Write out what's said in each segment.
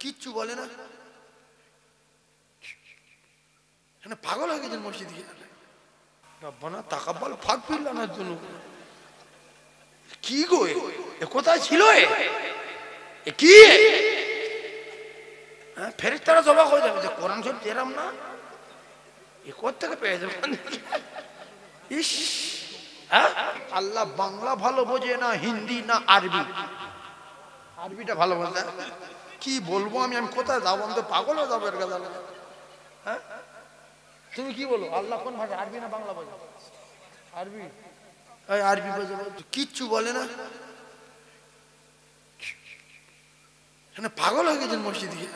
কিচ্ছু বলে না, পাগল হয়ে গেছেন মসজিদে গিয়ে। রব্বানা তাকাব্বাল ফাগফির লানা যুনুব। কি গো এ কোথায় ছিল এ কি ফেরেশতারা জবাক হয়ে যাবে যে কোরআন শরীফ এরম না, এ কোত্থেকে পেয়ে যাবে। ইস, আল্লাহ বাংলা ভালো বোঝে না হিন্দি না আরবি, আরবিটা ভালো বোঝে। কি বলবো আমি, আমি কোথায় যাবো, আমি তো পাগল হয়ে যাবো এর কাছে। হ্যাঁ তুমি কি বলো, আল্লাহ কোন ভাষা, আরবি না বাংলা বোঝে? আরবি, আরবি বোঝে, কিচ্ছু বলে না, পাগল হয়ে গেছেন মসজিদে গিয়ে।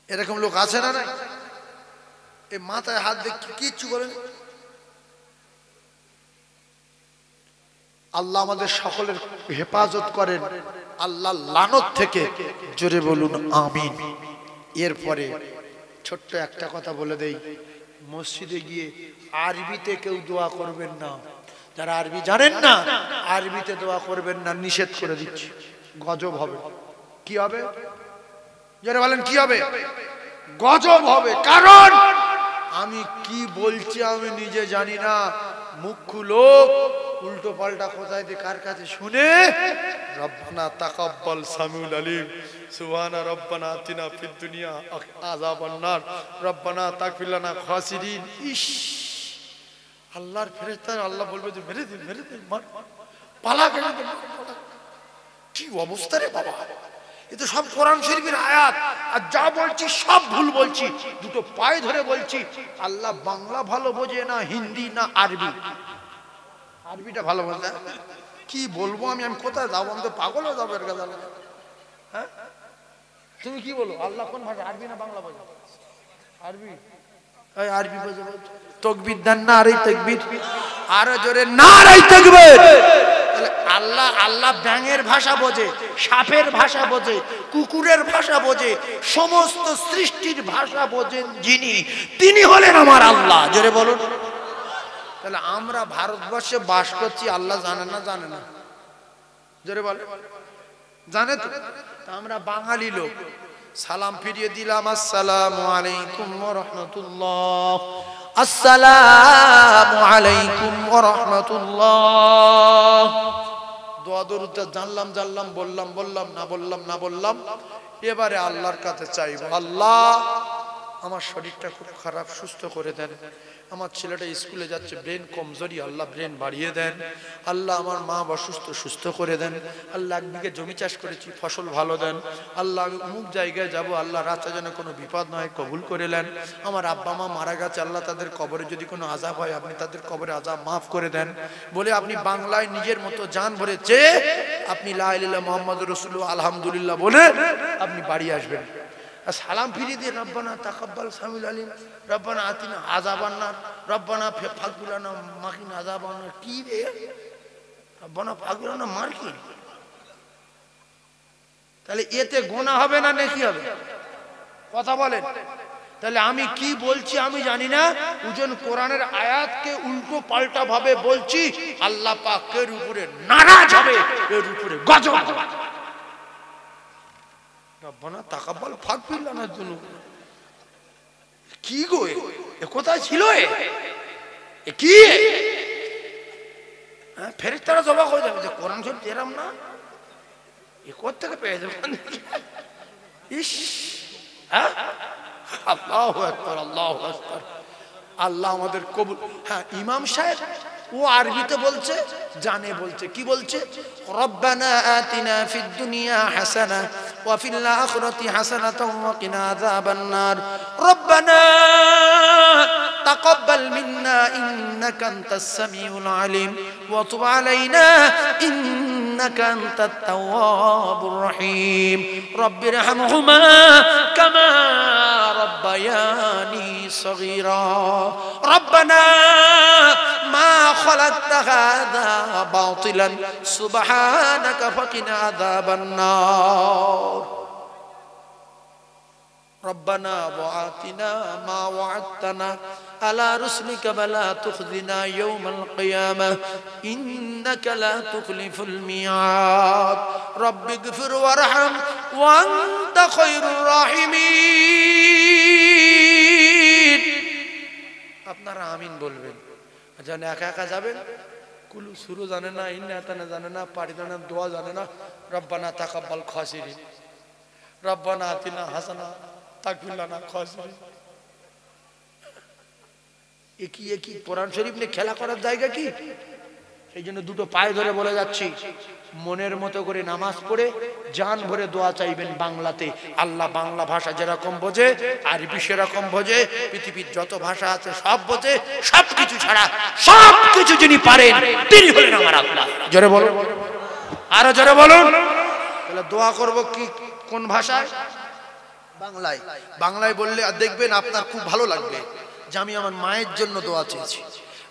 এরকম লোক আছে না? নাই, এই মাথায় হাত দিয়ে কিচ্ছু বলেন। আল্লাহ আমাদের সকলের হেফাজত করেন আল্লাহ লানত থেকে, জোরে বলুন আমিন। এরপরে ছোট্ট একটা কথা বলে দেই, মসজিদে গিয়ে আরবিতে কেউ দোয়া করবেন না। যারা আরবি জানেন না আরবিতে দোয়া করবেন না, নিষেধ করে দিচ্ছি। গজব হবে। কি হবে? যারা বলেন কি হবে? গজব হবে। কারণ আমি কি বলছি আমি নিজে জানি না, মুখ খুলো উল্টো পাল্টা কোথায় দিয়ে কার কাছে শুনে রব্বানা তাকাব্বাল সামিউল আলিম সুবহানা রব্বানা আতিনা ফিদ দুনিয়া আযাবান নার রব্বানা তাগফির লানা খাসিরিন। ইস, আল্লাহর ফেরেশতারা আল্লাহ বলবে যে মেরে দিন, মেরে দিন, মার, পালা কেটে দিন। কি অবস্থা রে বাবা, এ তো সব কোরআন শরীফের আয়াত, আর যা বলছি সব ভুল বলছি। দুটো পায়ে ধরে বলছি, আল্লাহ বাংলা ভালো বোঝে না হিন্দি না আরবি, আরবিটা ভালো বোঝে। কি বলবো আমি, আমি কোথায় যাবো, আমি তো পাগল হয়ে যাবো এর কাছে। হ্যাঁ তুমি কি বলো, আল্লাহ কোন ভাষা, আরবি না বাংলা বোঝে? আরবি, আরবি বোঝে। তাকবীর দেন না, আরে তাকবীর, আরো জোরে নারে তাকবীর। আল্লাহ, আল্লাহ ব্যাঙের ভাষা বোঝে, সাপের ভাষা বোঝে, কুকুরের ভাষা বোঝে, সমস্ত সৃষ্টির ভাষা বোঝেন যিনি, তিনি হলেন আমার আল্লাহ। জোরে বলুন। তাহলে আমরা ভারতবর্ষে বাস করছি, আল্লাহ জানে না? জানে না? জোরে বলে, জানে তো। আমরা বাঙালি লোক, সালাম ফিরিয়ে দিলাম, আসসালামু আলাইকুম ওয়া রাহমাতুল্লাহ, আসসালামু আলাইকুম ওয়া রাহমাতুল্লাহ। দোয়া দরুদটা জানলাম জানলাম, বললাম বললাম, না বললাম না বললাম। এবারে আল্লাহর কাছে চাইবো, আল্লাহ আমার শরীরটা খুব খারাপ, সুস্থ করে দেন। আমার ছেলেটা স্কুলে যাচ্ছে, ব্রেন কমজোরি, আল্লাহ ব্রেন বাড়িয়ে দেন। আল্লাহ আমার মা অসুস্থ, সুস্থ করে দেন। আল্লাহ এক বিঘে জমি চাষ করেছি, ফসল ভালো দেন। আল্লাহ আমি অমুক জায়গায় যাব, আল্লাহ রাস্তা যেন কোনো বিপদ নয়, কবুল করে নেন। আমার আব্বা মা মারা গেছে, আল্লাহ তাদের কবরে যদি কোনো আযাব হয়, আপনি তাদের কবরে আযাব মাফ করে দেন। বলে আপনি বাংলায় নিজের মতো জান ভরেছে, আপনি লা ইলাহা ইল্লাল্লাহ মুহাম্মাদুর রাসূলুল্লাহ আলহামদুলিল্লাহ বলে আপনি বাড়ি আসবেন। সালাম ফিরিয়ে দিয়ে রব্বানা তাকাব্বাল সামিউল আলিম রব্বানা আতিনা আযাবান নার রব্বানা ফাগফির লানা মাকিনা আযাবান নার। কি রে রব্বানা ফাগফির লানা মার কি? তাহলে এতে গুনাহ হবে না নেকি হবে? কথা বলেন। তাহলে আমি কি বলছি আমি জানি না, ওজন কোরআনের আয়াতকে উল্টো পাল্টা ভাবে বলছি, আল্লাহ পাকের উপরে নারাজ হবে, এর উপরে গজব হবে। রব্বানা তাকাব্বাল ফাগফির লানা যুনুব। কি গো এ কোথায় ছিল এ কি? ফেরেশতারা জবাক হয়ে যাবে যে কোরআন শরীফ এরম না, এ কোত্থেকে পেয়ে যাবে। ইস, আল্লাহু আকবার, আল্লাহু আকবার। আল্লাহ আমাদের কবুল। হ্যাঁ, ইমাম সাহেব ও আরবিতে বলছে, জানে বলছে, কি বলছে? রব্বানা আতিনা ফিদ দুনিয়া হাসানাহ ওয়া ফিল আখিরাতি হাসানাতাও ওয়া কিনা আযাবান নার রব্বানা তাকাব্বাল মিন্না ইন্নাকা আনতাস সামিউল আলিম ওয়া তুব আলাইনা ইন্নাকা আনতাত তাওয়াবুর রহিম রব্বিরহামহুমা কামা রব্বায়ানি সগীরা রব্বানা মা খালাকতা হাযা বাতিলান সুবহানাকা ফাকিনা আযাবান নার ربنا وآتنا ما وعدتنا على رسلك ولا تخزنا يوم القيامة إنك لا تخلف الميعاد رب اغفر وارحم وأنت خير الراحمين আপনারা আমিন বলবেন জানেন একা একা যাবেন কুলু শুরু জানে না ইন্নাতানা জানে না পারিদানা দোয়া জানে না রব্বানা তাকাব্বাল খাসিরিন রব্বানা আতিনা হাসানা তাগফির লানা খাসিরিন একই কোরআন শরীফ নিয়ে খেলা করার জায়গা কি সেই জন্য দুটো পায়ে ধরে বলে যাচ্ছি মনের মতো করে নামাজ পড়ে জান ভরে দোয়া চাইবেন বাংলাতে আল্লাহ বাংলা ভাষা যেরকম বোঝে আরবি সেরকম বোঝে পৃথিবীর যত ভাষা আছে সব বোঝে সবকিছু ছাড়া সবকিছু যিনি পারেন তিনি হলেন আমার আল্লাহ জোরে বলুন আরো জোরে বলুন তাহলে দোয়া করব কি কোন ভাষায় বাংলায় বাংলায় বললে দেখবেন আপনার খুব ভালো লাগবে যে আমি আমার মায়ের জন্য দোয়া চেয়েছি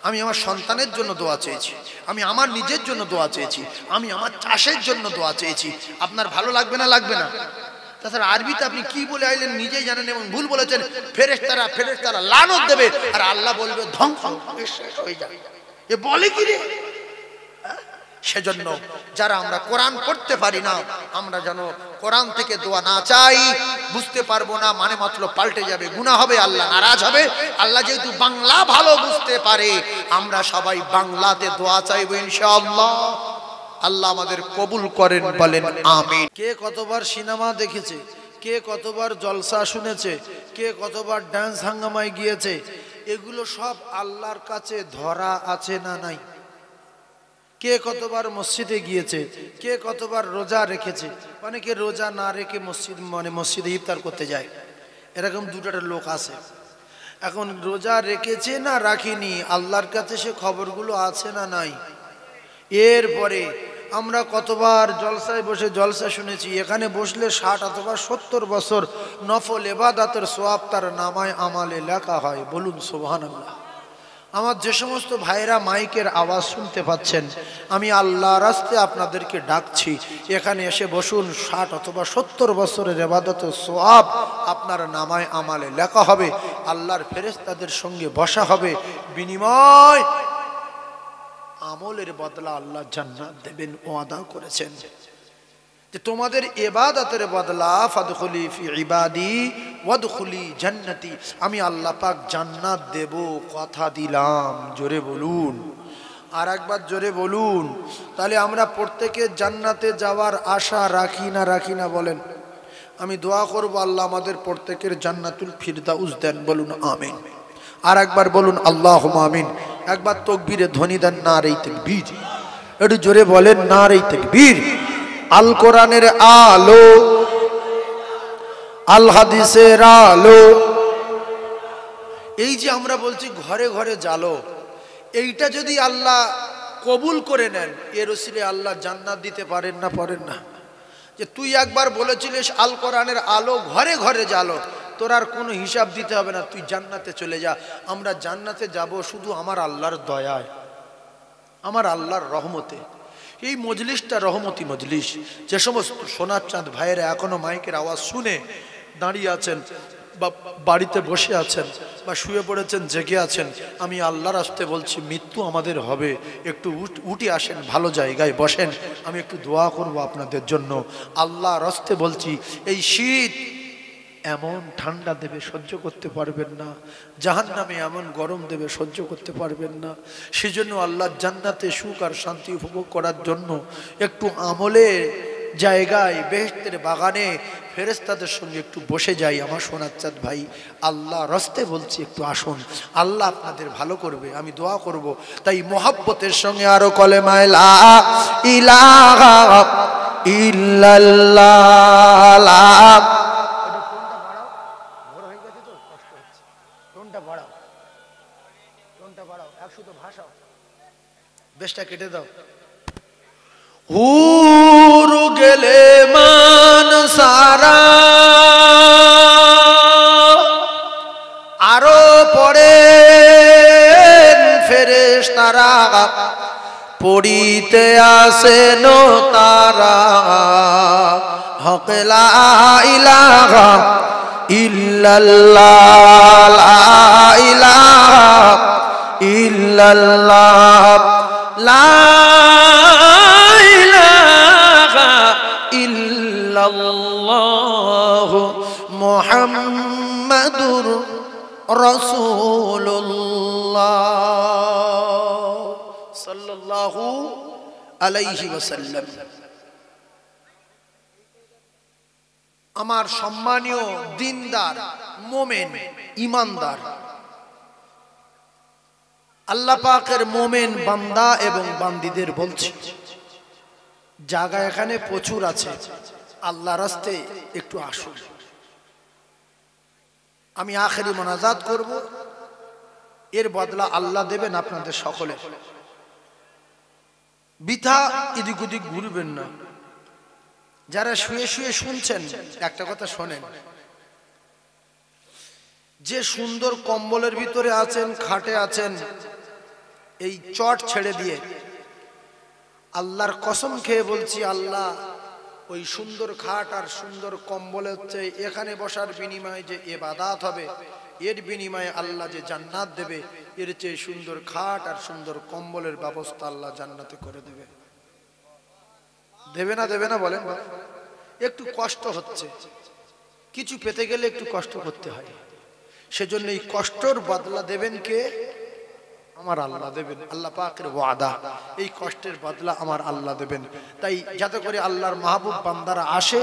আমি আমার সন্তানের জন্য দোয়া চেয়েছি আমি আমার নিজের জন্য দোয়া চেয়েছি আমি আমার চাষের জন্য দোয়া চেয়েছি আপনার ভালো লাগবে না লাগবে না তাছাড়া আরবিতে আপনি কি বলে আইলেন নিজেই জানেন এবং ভুল বলেছেন ফেরেশতারা লানত দেবে আর আল্লাহ বলবে ধ্বংস হয়ে যাবে এ বলে কি রে সেজন্য যারা আমরা কোরআন পড়তে পারি না আমরা যেন কোরআন থেকে দোয়া না চাই বুঝতে পারবো না মানে মাত্র পাল্টে যাবে গুনাহ হবে আল্লাহ নারাজ হবে আল্লাহ যেহেতু বাংলা ভালো বুঝতে পারে আমরা সবাই বাংলাতে দোয়া চাইবো ইনশাআল্লাহ আল্লাহ আমাদের কবুল করেন বলেন আমিন কে কতবার সিনেমা দেখেছে কে কতবার জলসা শুনেছে কে কতবার ডান্স হাঙ্গামায় গিয়েছে এগুলো সব আল্লাহর কাছে ধরা আছে না নাই কে কতবার মসজিদে গিয়েছে কে কতবার রোজা রেখেছে অনেকে রোজা না রেখে মসজিদে ইফতার করতে যায় এরকম দুটো লোক আছে এখন রোজা রেখেছে না রাখিনি আল্লাহর কাছে সে খবরগুলো আছে না নাই এরপরে আমরা কতবার জলসায় বসে জলসা শুনেছি এখানে বসলে 60 অথবা 70 বছর নফল ইবাদতের সওয়াব তার নামায় আমালে লেখা হয় বলুন সুবহানাল্লাহ আমার যে সমস্ত ভাইরা মাইকের আওয়াজ শুনতে পাচ্ছেন আমি আল্লাহর রাস্তে আপনাদেরকে ডাকছি এখানে এসে বসুন 60 অথবা 70 বছরের ইবাদতের সওয়াব আপনার নামায় আমালে লেখা হবে আল্লাহর ফেরেশতাদের সঙ্গে বসা হবে বিনিময় আমলের বদলা আল্লাহ জান্নাত দেবেন ওয়াদা করেছেন যে তোমাদের ইবাদতের বদলা ফাদখুলি ফি ইবাদি ওয়াদখুলি জান্নাতি আমি আল্লাহ পাক জান্নাত দেব কথা দিলাম জোরে বলুন আর একবার জোরে বলুন তাহলে আমরা প্রত্যেকে জান্নাতে যাওয়ার আশা রাখি না বলেন আমি দোয়া করব আল্লাহ আমাদের প্রত্যেকের জান্নাতুল ফিরদাউস দেন বলুন আমিন আর একবার বলুন আল্লাহুম্মা আমিন একবার তাকবীরে ধ্বনি দেন নারে তাকবীর একটু জোরে বলেন নারে তাকবীর আল কোরআনের আলো আল হাদিসের আলো এই যে আমরা বলছি ঘরে ঘরে জ্বালো এইটা যদি আল্লাহ কবুল করে নেন এর ওসিলে আল্লাহ জান্নাত দিতে পারেন না যে তুই একবার বলেছিলিস আল কোরআনের আলো ঘরে ঘরে জ্বালো তোর আর কোনো হিসাব দিতে হবে না তুই জান্নাতে চলে যা আমরা জান্নাতে যাব শুধু আমার আল্লাহর দয়ায় আমার আল্লাহর রহমতে এই মজলিসটা রহমতি মজলিস যে সমস্ত সোনার চাঁদ ভাইয়েরা এখনো মাইকের আওয়াজ শুনে দাঁড়িয়ে আছেন বা বাড়িতে বসে আছেন বা শুয়ে পড়েছেন জেগে আছেন আমি আল্লাহর রাস্তে বলছি মৃত্যু আমাদের হবে একটু উঠে আসেন ভালো জায়গায় বসেন আমি একটু দোয়া করব আপনাদের জন্য আল্লাহর রাস্তে বলছি এই শীত এমন ঠান্ডা দেবে সহ্য করতে পারবেন না জাহান্নামে এমন গরম দেবে সহ্য করতে পারবেন না সেজন্য আল্লাহ জান্নাতে সুখ আর শান্তি উপভোগ করার জন্য একটু আমলের জায়গায় বেহেশতের বাগানে ফেরেশতাদের সঙ্গে একটু বসে যাই আমার সোনার চাঁদ ভাই আল্লাহ রাস্তে বলছি একটু আসুন আল্লাহ আপনাদের ভালো করবে আমি দোয়া করব তাই মোহাব্বতের সঙ্গে আরো কলেমা লা ইলাহা ইল্লাল্লাহ বেশটা কেটে দাও হুর গেলে মান সারা আরো পড়ে ফেরেশতারা পড়িতে আসেন তারা হক লা ইলাহা ইল্লাল্লাহ লা ইলাহা ইল্লাল্লাহ লা ইলাহা ইল্লাল্লাহ মুহাম্মাদুর রাসূলুল্লাহ সাল্লাল্লাহু আলাইহি ওয়াসাল্লাম। আমার সম্মানীয় দিনদার মোমেন ইমানদার আল্লাহ পাকের মোমেন বান্দা এবং বান্দীদের বলছি, জায়গা এখানে প্রচুর আছে, আল্লাহর রাস্তায় একটু আসুন। আমি আখেরি মোনাজাত করব, এর বদলা আল্লাহ দেবেন আপনাদের সকলে। বৃথা এদিক ওদিক ঘুরবেন না। যারা শুয়ে শুয়ে শুনছেন একটা কথা শোনেন, যে সুন্দর কম্বলের ভিতরে আছেন, খাটে আছেন, এই চট ছেড়ে দিয়ে আল্লাহর কসম খেয়ে বলছি, আল্লাহ ওই সুন্দর খাট আর সুন্দর কম্বলের চেয়ে এখানে বসার বিনিময়ে যে ইবাদত হবে, এর বিনিময়ে আল্লাহ যে জান্নাত দেবে, এর চেয়ে সুন্দর খাট আর সুন্দর কম্বলের ব্যবস্থা আল্লাহ জান্নাতে করে দেবে। দেবে না দেবে না বলেন? একটু কষ্ট হচ্ছে, কিছু পেতে গেলে একটু কষ্ট করতে হয়, সেজন্য এই কষ্টর বদলা দেবেন কে? আমার আল্লাহ দেবেন। আল্লাহ পাকের ওয়াদা, এই কষ্টের বদলা আমার আল্লাহ দেবেন। তাই যাতে করে আল্লাহর মাহবুব বান্দারা আসে,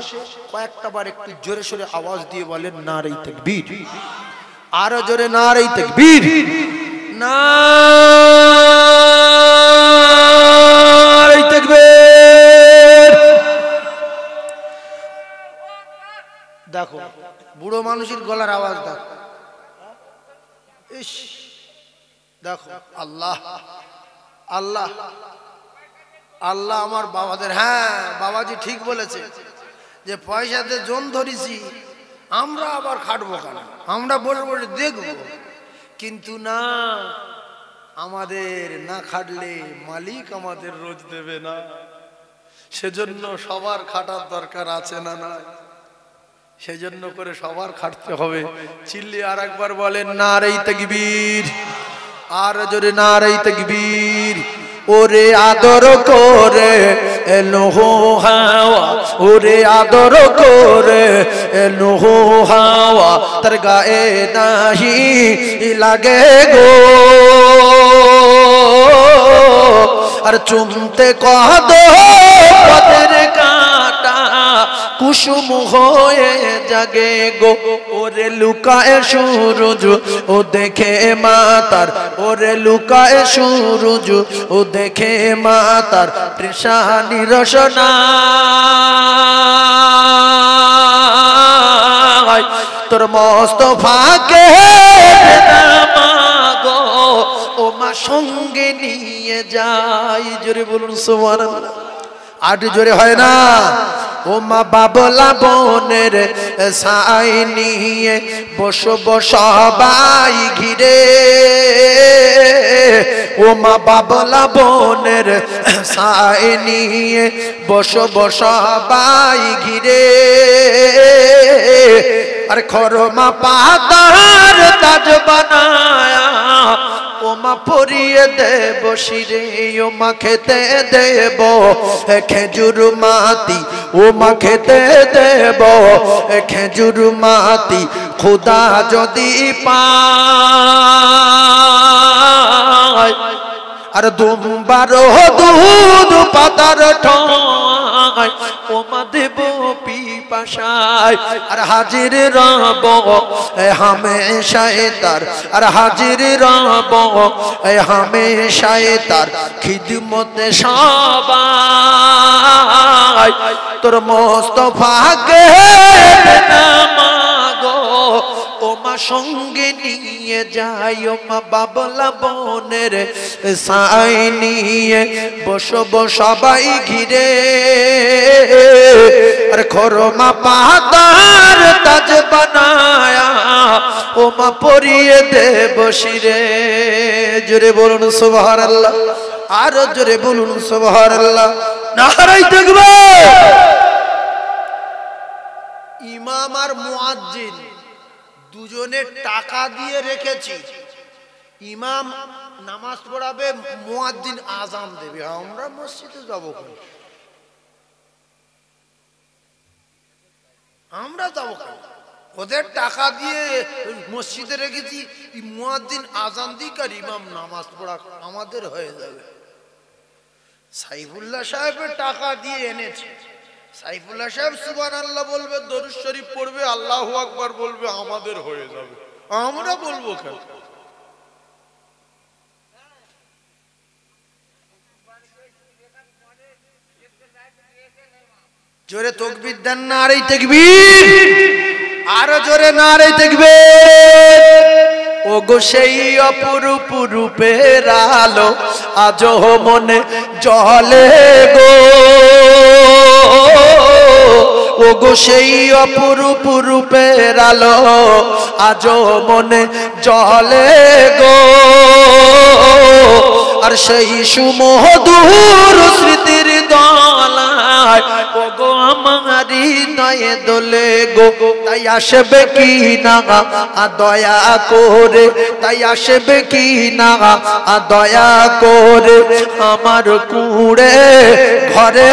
কয়েকটা বার একটু জোরে সোরে আওয়াজ দিয়ে বলেন নারে তাকবীর, আরো জোরে নারে তাকবীর, নারে তাকবীর। দেখো বুড়ো মানুষের গলার আওয়াজ দেখো, ইস দেখো। আল্লাহ আল্লাহ আল্লাহ আমার বাবাদের, হ্যাঁ বাবাজি ঠিক বলেছে যে পয়সাতে জন ধরেছি, আমরা আবার খাটবো কেন, আমরা বসে বসে দেখবো। কিন্তু না, আমাদের না খাটলে মালিক আমাদের রোজ দেবে না, সেজন্য সবার খাটার দরকার আছে না না, সেজন্য করে সবার খাটতে হবে। চিল্লি আর একবার বলেন নারে তাকবীর, আর জোরে নারে তাকবীর। ওরে আদর করে এলো হাওয়া, ওরে আদর করে এলো হাওয়া, তার গায়ে নাহি লাগে গো, আর চুমতে কদমের কাঁটা কুসুম হয়ে জাগে গো। ওরে লুকায় সূরজ ও দেখে মাতার, ওরে লুকায় সূরজ ও দেখে মাতার তৃষানি রসনা, তোর মোস্তফাকে গো ও মা সঙ্গে নিয়ে যাই। জোরে বলুন সুবহানাল্লাহ। আর জোরে হয় না? ও মা বাবলা বনের সাই নিয়ে বসব সবাই ঘিরে, ও মা বাবলা বনের সাই নিয়ে বসব সবাই ঘিরে, আর খরমা পাতার তাজ বানায়া ও মা পরিয়ে দেব শিরে, ও মা খেতে দেব খেজুর মাতি, ও মা খেতে দেব খেজুর মাতি, খোদা যদি পায়। আর দুম্বার দুধ পাতার ঠোঁয় ও মা দেব পিপাসায়, আর হাজির রব হামেশায় তার, আর হাজির রব হামেশায় তার খিদমতে সবাই। তোর মোস্তফাকে নামাগো ও মা সঙ্গে নিয়ে যাই, ও মা বাবলা বনের সাই নিয়ে বসব সবাই ঘিরে, আর খরমা পাতার তাজ বানায়া ও মা পরিয়ে দেব শিরে। জোরে বলুন সুবহানাল্লাহ, আরো জোরে বলুন সুবহানাল্লাহ। নারে তাকবীর। ইমাম আর মুয়াজ্জিন দুজনে টাকা দিয়ে রেখেছি, ইমাম নামাজ পড়াবে, মুয়াজ্জিন আযান দেবে, আমরা মসজিদে যাব কেন? আমরা যাব কেন? ওদের টাকা দিয়ে মসজিদে রেখেছি, মুয়াজ্জিন আযান দিক আর ইমাম নামাজ পড়া, আমাদের হয়ে যাবে। সাইফুল্লাহ সাহেবের টাকা দিয়ে এনেছে, সাইফুল্লাহ সাহেব সুবহানাল্লাহ বলবে, দরুদ শরীফ পড়বে, আল্লাহু আকবার বলবে, আমাদের হয়ে যাবে, আমরা বলবো কেন? জোরে তাকবীর দেন, নারে তাকবীর, আরো জোরে নারে তাকবীর। ওগো সেই অপরূপ রূপের আলো আজো মনে জ্বলে গো, ওগো সেই অপরূপ রূপের আলো আজো মনে জ্বলে গো। আর সেই সুমধুর স্মৃতির দলায় ওগো আমার হৃদয়ে দোলে গো। তাই আসবে কি না দয়া করে, তাই আসবে কি না দয়া করে আমার কুড়ে ঘরে,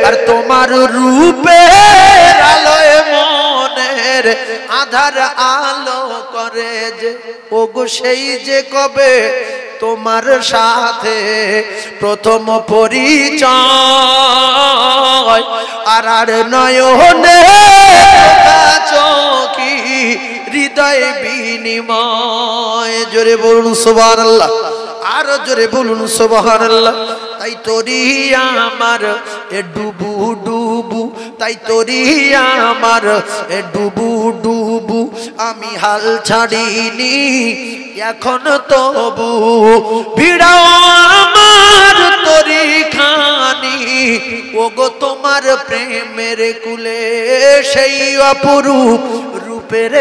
আর তোমার রূপের আলোয় মনের আধার আলো করে যে। ওগো সেই যে কবে তোমার সাথে প্রথম পরিচয়, আর আর নয়নে চোখি হৃদয় বিনিময়। জোরে বলুন সুবহানাল্লাহ, আরো জোরে বলুন সুবহানাল্লাহ। তাই তোরি আমার এ ডুবু ডুবু, তাই তোরি আমার এ ডুবু ডুবু, আমি হাল ছাড়িনি এখন তবু, ভিড়াও আমার তরি খানি ওগো তোমার প্রেমের কুলে। সেই অপরূপ রূপের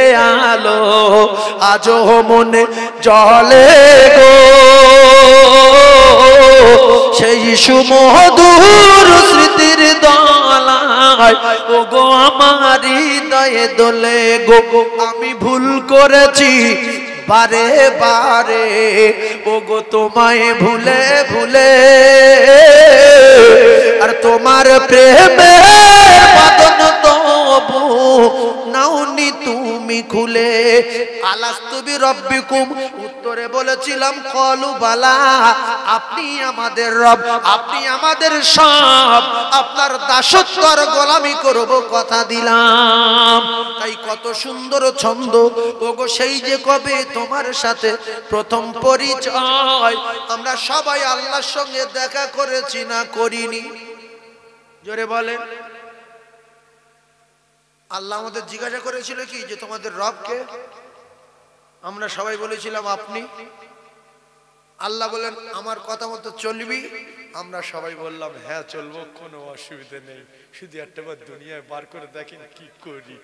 আলো আজো মনে জ্বলে গো, সেই সুমধুর স্মৃতির দলায় ওগো আমার হৃদয়ে দোলে গো। আমি ভুল করেছি বারে বারে ওগো তোমায় ভুলে ভুলে, আর তোমার প্রেমের বাঁধন তবু নাওনি তুমি খুলে। আলাস্তু বিরব্বিকুম, উত্তরে বলেছিলাম ক্বালু বালা, আপনি আমাদের রব, আপনি আমাদের সব, আপনার দাসত্বর গোলামি করব কথা দিলাম। তাই কত সুন্দর ছন্দ, ওগো সেই যে কবে তোমার সাথে প্রথম পরিচয়। আমরা সবাই আল্লাহর সঙ্গে দেখা করেছি না করিনি? জোরে বলেন। আল্লাহ আমাদের জিজ্ঞাসা করেছিল কি যে তোমাদের রব কে? আমরা সবাই বলেছিলাম আপনি। আল্লাহ বলেন আমার কথা মতো চলবি? আমরা সবাই বললাম হ্যাঁ চলবো, কোনো অসুবিধা নেই, শুধু একটা বার দুনিয়ায় বার করে দেখেন কি করি।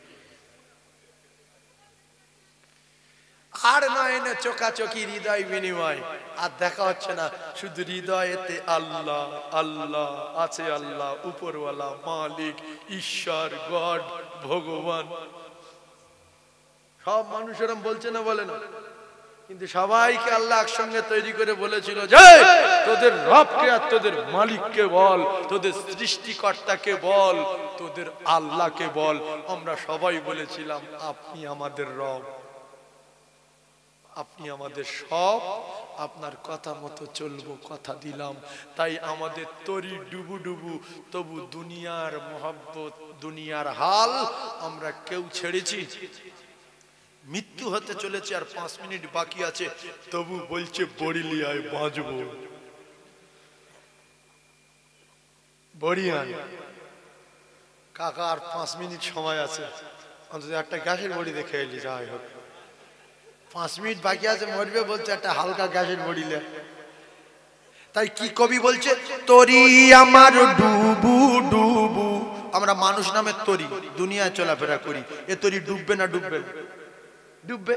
আর নয় না চোখাচোখি হৃদয় বিনিময়, আর দেখা হচ্ছে না, শুধু হৃদয়েতে আল্লাহ আল্লাহ আছে, আল্লাহ উপরওয়ালা, মালিক, ঈশ্বর, গড, ভগবান। সব মানুষেরা বলছে না, বলে না, কিন্তু সবাইকে আল্লাহ একসঙ্গে তৈরি করে বলেছিল যে তোদের রবকে আর তোদের মালিককে বল, তোদের সৃষ্টিকর্তাকে বল, তোদের আল্লাহকে বল। আমরা সবাই বলেছিলাম আপনি আমাদের রব, আপনি আমাদের সব, আপনার কথা মতো চলবো, কথা দিলাম। তাই আমাদের তরি ডুবু ডুবু, তবু দুনিয়ার মহব্বত, দুনিয়ার হাল আমরা কেউ ছেড়েছি? মৃত্যু হতে চলেছে আর 5 মিনিট বাকি আছে, তবু বলছে বড়িলিয়ায় বাঁচবো, বড়িয়ান কাকা আর 5 মিনিট সময় আছে, অন্তত একটা গ্যাসের বড়ি দেখে এলি, যাই হোক 5 মিনিট বাকি আছে, মরবে বলছে একটা হালকা গ্যাসের বড়ি লে। তাই কি কবি বলছে, তরি আমার ডুবু ডুবু। আমরা মানুষ নামে তরি দুনিয়ায় চলাফেরা করি, এ তরি ডুববে না? ডুববে, ডুববে।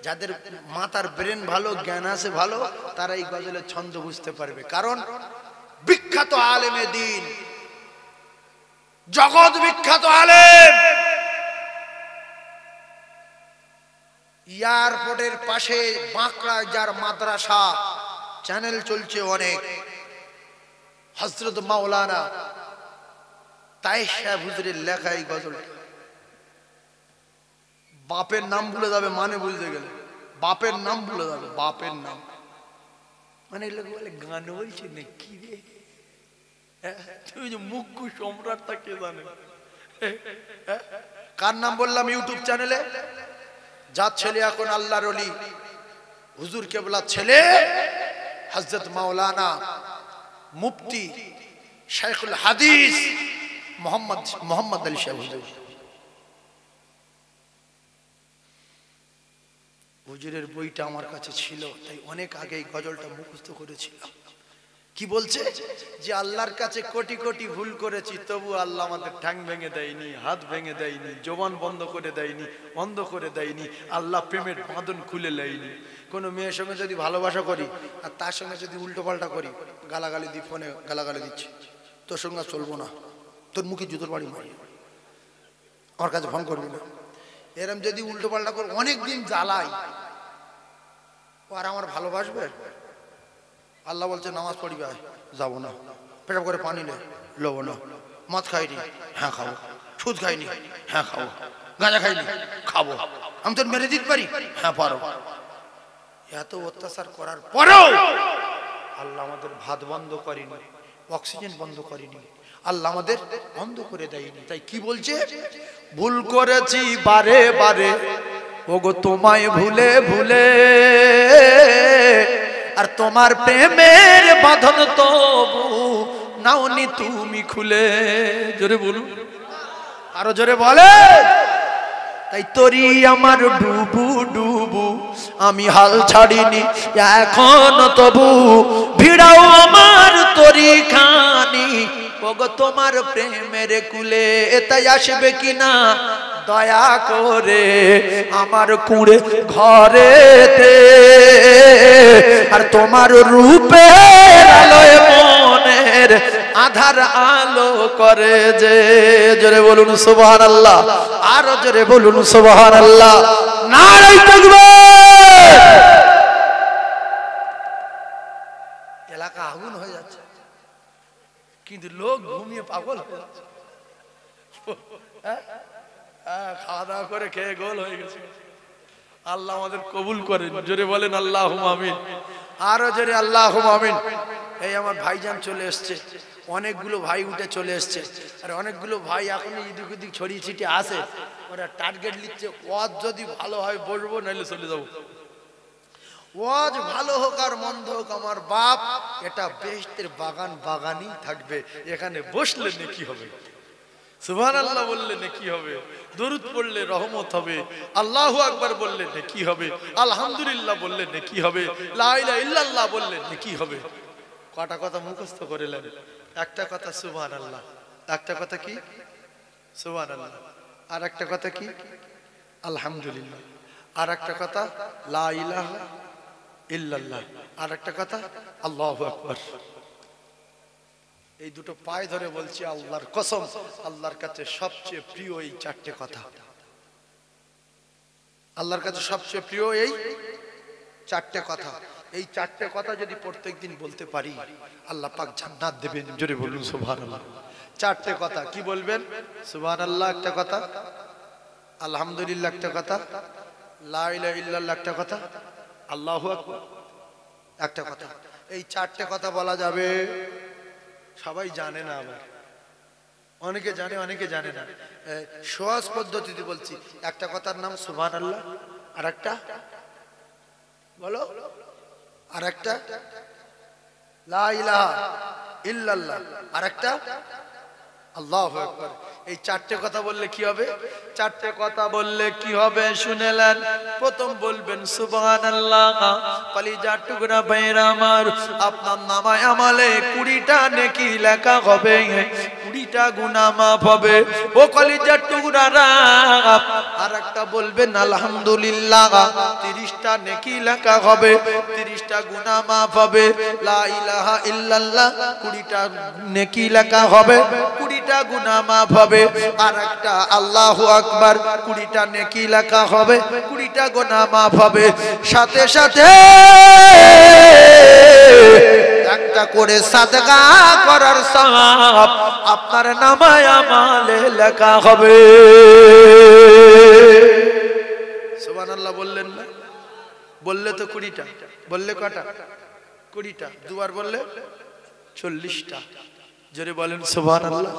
যাদের মাথার ব্রেন ভালো, জ্ঞান আছে ভালো, তারা এই গজলের ছন্দ বুঝতে পারবে। কারণ বিখ্যাত আলেমে দ্বীন জগৎ বিখ্যাত আলেম, এয়ারপোর্টের পাশে বাঁকড়ায় যার মাদ্রাসা, চ্যানেল চলছে অনেক, হযরত মাওলানা তায়েশ সাহেব হুজুরের লেখা এই গজলটা। বাপের নাম ভুলে যাবে মানে বুঝতে গেলে, বাপের নাম ভুলে যাবে, বাপের নাম মানে লোক বলে গান বলছে না কি রে, তুমি যে মুখ্য সম্রাট তা কে জানে। কার নাম বললাম? ইউটিউব চ্যানেলে যার ছেলে এখন আল্লাহর ওলি, হুজুর কেবলার ছেলে হযরত মাওলানা মুফতি শাইখুল হাদিস মোহাম্মদ আলী সাহেব হুজুর। হুজুরের বইটা আমার কাছে ছিল, তাই অনেক আগে এই গজলটা মুখস্থ করেছিলাম। কি বলছে? যে আল্লাহর কাছে কোটি কোটি ভুল করেছি, তবু আল্লাহ আমাদের ঠ্যাং ভেঙে দেয়নি, হাত ভেঙে দেয়নি, জবান বন্ধ করে দেয়নি, বন্ধ করে দেয়নি। আল্লাহ প্রেমের বাঁধন খুলে দেয়নি। কোনো মেয়ের সঙ্গে যদি ভালোবাসা করি আর তার সঙ্গে যদি উল্টো পাল্টা করি, গালাগালি দিই, ফোনে গালাগালি দিচ্ছি, তোর সঙ্গে চলবো না, তোর মুখে জুতোর বাড়ি মারি, আমার কাছে ফোন করবি না, এরম যদি উল্টো পাল্টা করে অনেকদিন জ্বালাই, ও আর আমার ভালোবাসবে? আল্লাহ বলছে নামাজ পড়িবে, যাবো না, পেশাব করে পানি নে, লোবো না, মদ খাইনি, হ্যাঁ খাবো, সুদ খাইনি, হ্যাঁ খাবো, গাঁজা খাইনি, খাবো, আমি তোর মেরে দিতে পারি, হ্যাঁ পারো। এত অত্যাচার করার পরেও আল্লাহ আমাদের ভাত বন্ধ করেনি, অক্সিজেন বন্ধ করেনি, আল্লাহ আমাদের বন্ধ করে দেয়নি। তাই কি বলছে? ভুল করেছি বারে বারে, ওগো তোমায় ভুলে ভুলে, আর তোমার প্রেমের বাঁধন তবু নাওনি তুমি খুলে। জোরে বলুন, আরো জোরে বলে। তাই তোরি আমার ডুবু ডুবু, আমি হাল ছাড়িনি এখন তবু, ভিড়াও আমার তরি খানি, ওগো তোমার প্রেমের কুলে। তাই আসবে কিনা দয়া করে আমার কুঁড়ে ঘরেতে, আর তোমার রূপের আলোয় মনের আধার আলো করে যে। জোরে বলুন সুবহানাল্লাহ, আরো জোরে বলুন সুবহানাল্লাহ, নারে তাকবীর। এলাকা আগুন হয়ে যাচ্ছে, কিন্তু লোক ঘুমিয়ে পাগল হয়ে যাচ্ছে। খাওয়া দাওয়া করে খেয়ে গোল হয়ে গেছে। আল্লাহ আমাদের কবুল করেন, জোরে বলেন আল্লাহুম্মা আমিন, আরো জোরে আল্লাহুম্মা আমিন। এই আমার ভাইজান চলে এসছে, অনেকগুলো ভাই উঠে চলে এসছে, আর অনেকগুলো ভাই এখন এদিক ওদিক ছড়িয়ে ছিটিয়ে আসে, ওরা টার্গেট নিচ্ছে, ওয়াজ যদি ভালো হয় বসবো, নাইলে চলে যাবো। ওয়াজ ভালো হোক আর মন্দ হোক, আমার বাপ এটা বেহেশতের বাগান, বাগানই থাকবে, এখানে বসলে নেকি হবে, সুবহানাল্লাহ বললে নেকি হবে, দরুদ পড়লে রহমত হবে, আল্লাহু আকবার বললে নেকি হবে, আলহামদুলিল্লাহ বললে নেকি হবে, লা ইলাহা ইল্লাল্লাহ বললে নেকি হবে। কটা কথা মুখস্থ করে নেন। একটা কথা সুবহানাল্লাহ, একটা কথা কি সুবহানাল্লাহ, আর একটা কথা কি আলহামদুলিল্লাহ, আর একটা কথা লা ইলাহা ইল্লাল্লাহ, আর একটা কথা আল্লাহু আকবার। এই দুটো পায়ে ধরে বলছি আল্লাহর কসম, আল্লাহর কাছে সবচেয়ে প্রিয় এই চারটে কথা, আল্লাহর কাছে সবচেয়ে প্রিয় এই চারটে কথা। এই চারটে কথা যদি প্রত্যেকদিন বলতে পারি, আল্লাহ পাক জান্নাত দেবেন। জোরে বলুন সুবহানাল্লাহ। চারটে কথা কি বলবেন? সুবহানাল্লাহ একটা কথা, আলহামদুলিল্লাহ একটা কথা, লা ইলাহা ইল্লাল্লাহ একটা কথা, আল্লাহু আকবার একটা কথা। এই চারটে কথা বলা যাবে। সবাই জানে না, আবার অনেকে জানে অনেকে জানে না। সহজ পদ্ধতিতে বলছি, একটা কথার নাম সুবহানাল্লাহ, আর একটা বলো, আর একটা লা ইলাহা ইল্লাল্লাহ, আর একটা আল্লাহু আকবার। এই চারটে কথা বললে কি হবে? চারটে কথা বললে কি হবে শুনেলেন। প্রথম বলবেন সুবহানাল্লাহ, কলিজার টুকরা ভাইরা আমার, আপনার নামায় আমলে 20টা নেকি লেখা হবে, 20টা গুনাহ মাফ হবে। ও কলিজার টুকরারা, আর একটা বলবেন আলহামদুলিল্লাহ, 30টা নেকি লেখা হবে, 30টা গুনাহ মাফ হবে। লা ইলাহা ইল্লাল্লাহ, 20টা নেকি লেখা হবে, 20টা 20টা গুনাহ মাফ হবে, আর একটা আল্লাহু আকবার 20টা নেকি লেখা হবে, 20টা গুনাহ মাফ হবে। সাথে সাথে একটা করে সাদকা করার সওয়াব আপনার নামায়ে আমলে লেখা হবে। সুবহানাল্লাহ বললেন না? বললে তো 20টা, বললে কটা? 20টা, দুবার বললে 40টা। জোরে বলেন সুবহানাল্লাহ।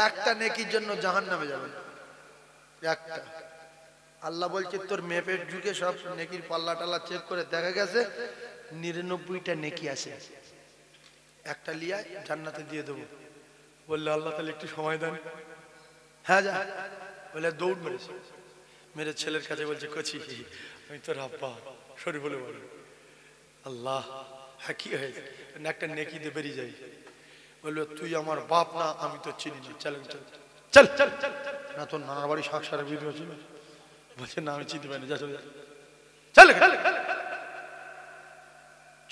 একটা নেকির জন্য জাহান্নামে যাবেন, একটা। আল্লাহ বলছে তোর মেপের যুগে সব নেকির পাল্লা টাল্লা চেক করে দেখা গেছে 99টা নেকি আছে, একটা লিয়া জান্নাতে দিয়ে দেবো। বললে আল্লাহ তাহলে একটু সময় দেন। হ্যাঁ যা। বলে দৌড় মেরেছে, মেরে ছেলের কাছে বলছে কচি আমি তোর আব্বা, সরি বলে বলে আল্লাহ হ্যাঁ কি হয়েছে, একটা নেকি দিয়ে বেরিয়ে যাই। বললো তুই আমার বাপ না, আমি তো চিনি না, চল চল চল চল না, তোর নানার বাড়ি শাকসারে ভিডিও ছিল। বলছে না আমি চিনতে পারি না, যা চলে যা চল।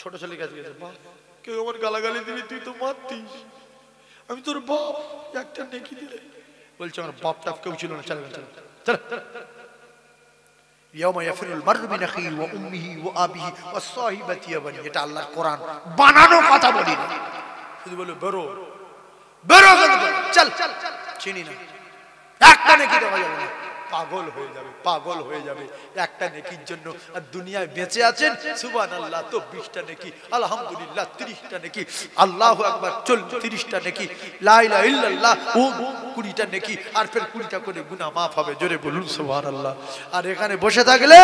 ছোট ছেলের কাছে গেছে, বাপ কেউ আমার গালাগালি দিবি, তুই তো মারতিস, আমি তোর বাপ, একটা নেকি দিলে। বলছে আমার বাপ টাপ কেউ ছিল না, চল চল চল। ইয়াউমা ইয়াফিরুল মারউ মিন আখিহি ওয়া উম্মিহি ওয়া আবিহি ওয়া সাহিবাতি ওয়া বানি। এটা আল্লাহর কোরআন, বানানো কথা বলি না। শুধু বলে বেরো বেরো, চল চিনি না, একটা নেকি দেওয়া যাবে না। পাগল হয়ে যাবে, পাগল হয়ে যাবে একটা নেকির জন্য। আর দুনিয়ায় বেঁচে আছেন সুবহানাল্লাহ তো 20টা নেকি, আলহামদুলিল্লাহ 30টা নেকি, আল্লাহু আকবার 30টা নেকি, লা ইলাহা ইল্লাল্লাহ 20টা নেকি, আর ফের 20টা করে গুনাহ মাফ হবে। জোরে বলুন সুবহানাল্লাহ। আর এখানে বসে থাকলে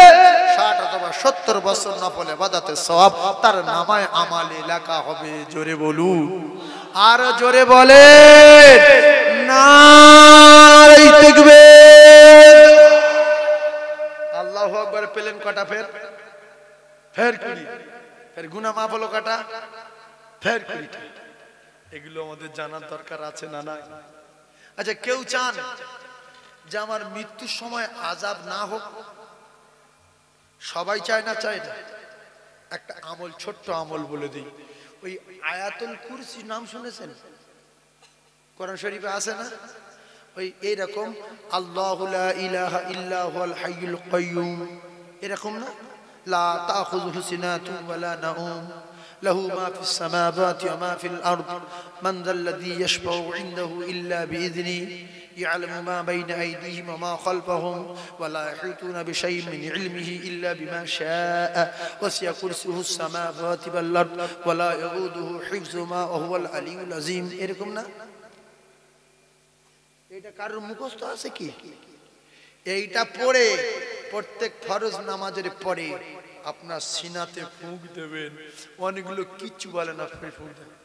60 অথবা 70 বছর নফল ইবাদতের সওয়াব তার নামায়ে আমালে লেখা হবে। জোরে বলুন, আর জোরে বলে নারে তাকবীর। আল্লাহু আকবার পেলেন কটা? ফের 20, ফের গুনাহ মাফ হলো কটা? ফের 20টা। এগুলো আমাদের জানার দরকার আছে না নাই? আচ্ছা কেউ চান যে আমার মৃত্যুর সময় আযাব না হোক? সবাই চায় না? চায় না। একটা আমল, ছোট্ট আমল বলে দিই। ওই আয়াতুল কুরসি নাম শুনেছেন? কোরআন শরীফে আছে না? ওই এইরকম আল্লাহু লা ইলাহা ইল্লা হুয়াল হাইয়ুল কাইয়্যুম, এরকম না? লা তাখুযুহু সিনাতুন ওয়ালা নাউম লাহু মা ফিস সামাওয়াতি ওয়া মা ফিল আরদ মান যাল্লাযী ইয়াশফাউ ইনদাহু ইল্লা বিইযনিহি يعلم ما بين أيديهم وما خلفهم ولا يحيطون بشيء من علمه إلا بما شاء وسع كرسيه السماوات والأرض ولا يؤوده حفظهما وهو العلي العظيم। এরকম না? এটা কারোর মুখস্থ আছে কি? এইটা পড়ে প্রত্যেক ফরজ নামাজের পরে আপনার সিনাতে ফুঁক দেবেন। অনেকগুলো কিচ্ছু বলে না, ফুঁক দেবেন।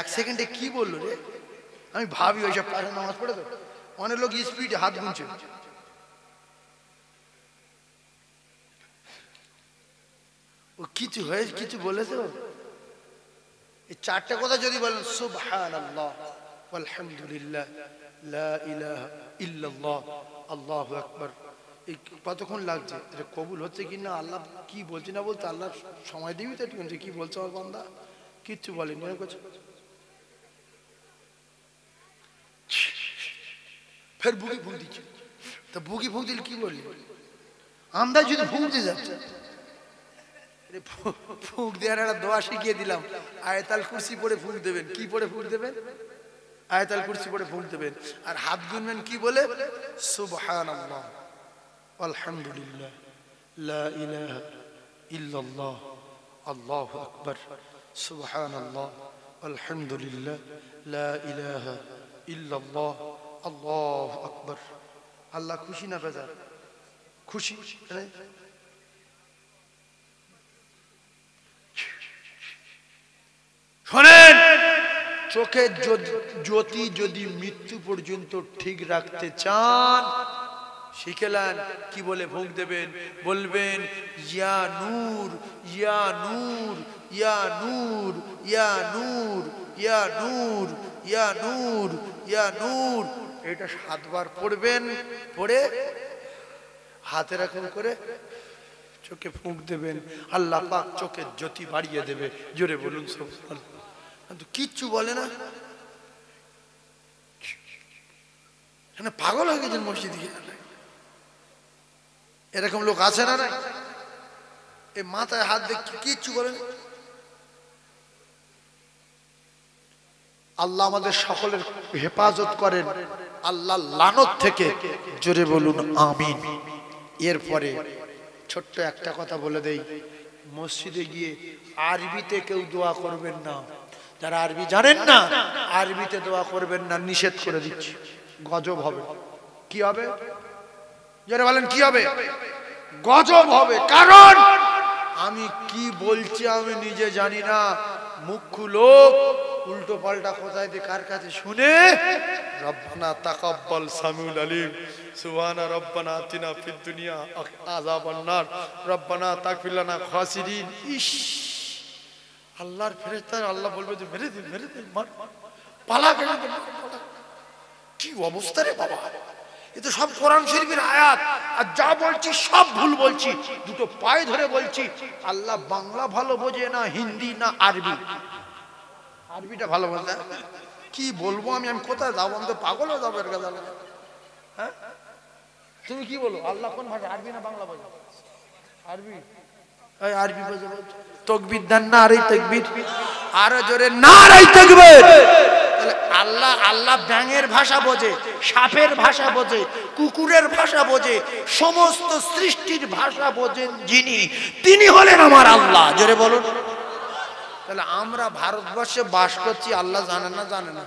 এক সেকেন্ডে কি বললো রে? আমি ভাবি ওইসব পাশে নামাজ পড়ে তো অনেক লোক স্পিডে হাত গুনছে। ও কিছু হয়েছে, কিছু বলেছে? এই 4টা কথা যদি বলেন সুবহানাল্লাহ আলহামদুলিল্লাহ লা ইলাহা ইল্লাল্লাহ আল্লাহু আকবার, এই কতক্ষণ লাগছে? এটা কবুল হচ্ছে কি না, আল্লাহ কি বলছে না বলছে, আল্লাহ সময় দিবি তো একটু কি বলছে আমার বান্দা? কিচ্ছু বলেনি। ফের বুকি ফুঁক দিচ্ছে। তা বুকি ফুঁক দিলে কি বললি? আমরা যদি ফুঁক দিয়ে যাচ্ছে, ফুঁক দেওয়ার একটা দোয়া শিখিয়ে দিলাম। আয়াতুল কুরসি পড়ে ফুঁক দেবেন। কি পড়ে ফুঁক দেবেন? আয়াতুল কুরসি পড়ে ফুঁক দেবেন। আর হাত গুনবেন কি বলে? সুবহানাল্লাহ আলহামদুলিল্লাহ লা ইলাহা ইল্লাল্লাহ আল্লাহু আকবার সুবহানাল্লাহ আলহামদুলিল্লাহ লা ইলাহা ইল্লাল্লাহ আল্লাহু আকবার। আল্লাহ খুশি না বেজার? খুশি। শোনেন, চোখের জ্যোতি যদি মৃত্যু পর্যন্ত ঠিক রাখতে চান, শিখেলেন কি বলে ফুঁক দেবেন? বলবেন ইয়া নূর ইয়া নূর ইয়া নূর ইয়া নূর ইয়া নূর ইয়া নূর ইয়া নূর। এটা 7 বার পড়বেন। পড়ে হাতে রাখুন করে চোখে ফুঁক দেবেন। আল্লাহ পাক চোখের জ্যোতি বাড়িয়ে দেবে। জোরে বলুন সুবহানাল্লাহ। কিচ্ছু বলে না, পাগল হয়ে গেছেন মসজিদে। এরকম লোক আছে না? এই মাথায় হাত দিয়ে কিচ্ছু বলে না। আল্লাহ আমাদের সকলের হেফাজত করেন আল্লাহ লানত থেকে, জোরে বলুন আমিন। এরপরে ছোট্ট একটা কথা বলে দেই, মসজিদে গিয়ে আরবিতে কেউ দোয়া করবেন না। যারা আরবি জানেন না, আরবিতে দোয়া করবেন না, নিষেধ করে দিচ্ছি। গজব হবে। কি হবে? যারা বলেন কি হবে? গজব হবে। কারণ আমি কি বলছি আমি নিজে জানি না, মুখ্য লোক উল্টো পাল্টা কোথায় দিয়ে কার কাছে শুনে রব্বানা তাকাব্বাল সামিউল আলিম, সুবহানা রব্বানা আতিনা ফিদ দুনিয়া আযাবান নার, রব্বানা তাগফির লানা খাসিরিন। ইস, আল্লাহর ফেরেশতা, আল্লাহ বলবে যে মেরে দে, মেরে দে, মার, পালা কেন? কি অবস্থা রে বাবা! এ তো সব কোরআন শরীফের আয়াত, আর যা বলছি সব ভুল বলছি। দুটো পায়ে ধরে বলছি, আল্লাহ বাংলা ভালো বোঝে না, হিন্দি না আরবি। আরবিটা ভালো বোঝে। কি বলবো আমি? আমি কোথায় যাবো? আমি তো পাগল হয়ে যাবো এর কাছে। হ্যাঁ, তুমি কি বলো? আল্লাহ কোন ভাষা, আরবি না বাংলা বোঝে? আরবি। এই আরবি বোঝে। তাকবীর দেন না? আরে তাকবীর, আরো জোরে নারে তাকবীর। আল্লাহ আল্লাহ ব্যাঙের ভাষা বোঝে, সাপের ভাষা বোঝে, কুকুরের ভাষা বোঝে, সমস্ত সৃষ্টির ভাষা বোঝেন যিনি, তিনি হলেন আমার আল্লাহ। জোরে বলুন। তাহলে আমরা ভারতবর্ষে বাস করছি, আল্লাহ জানে না? জানে না?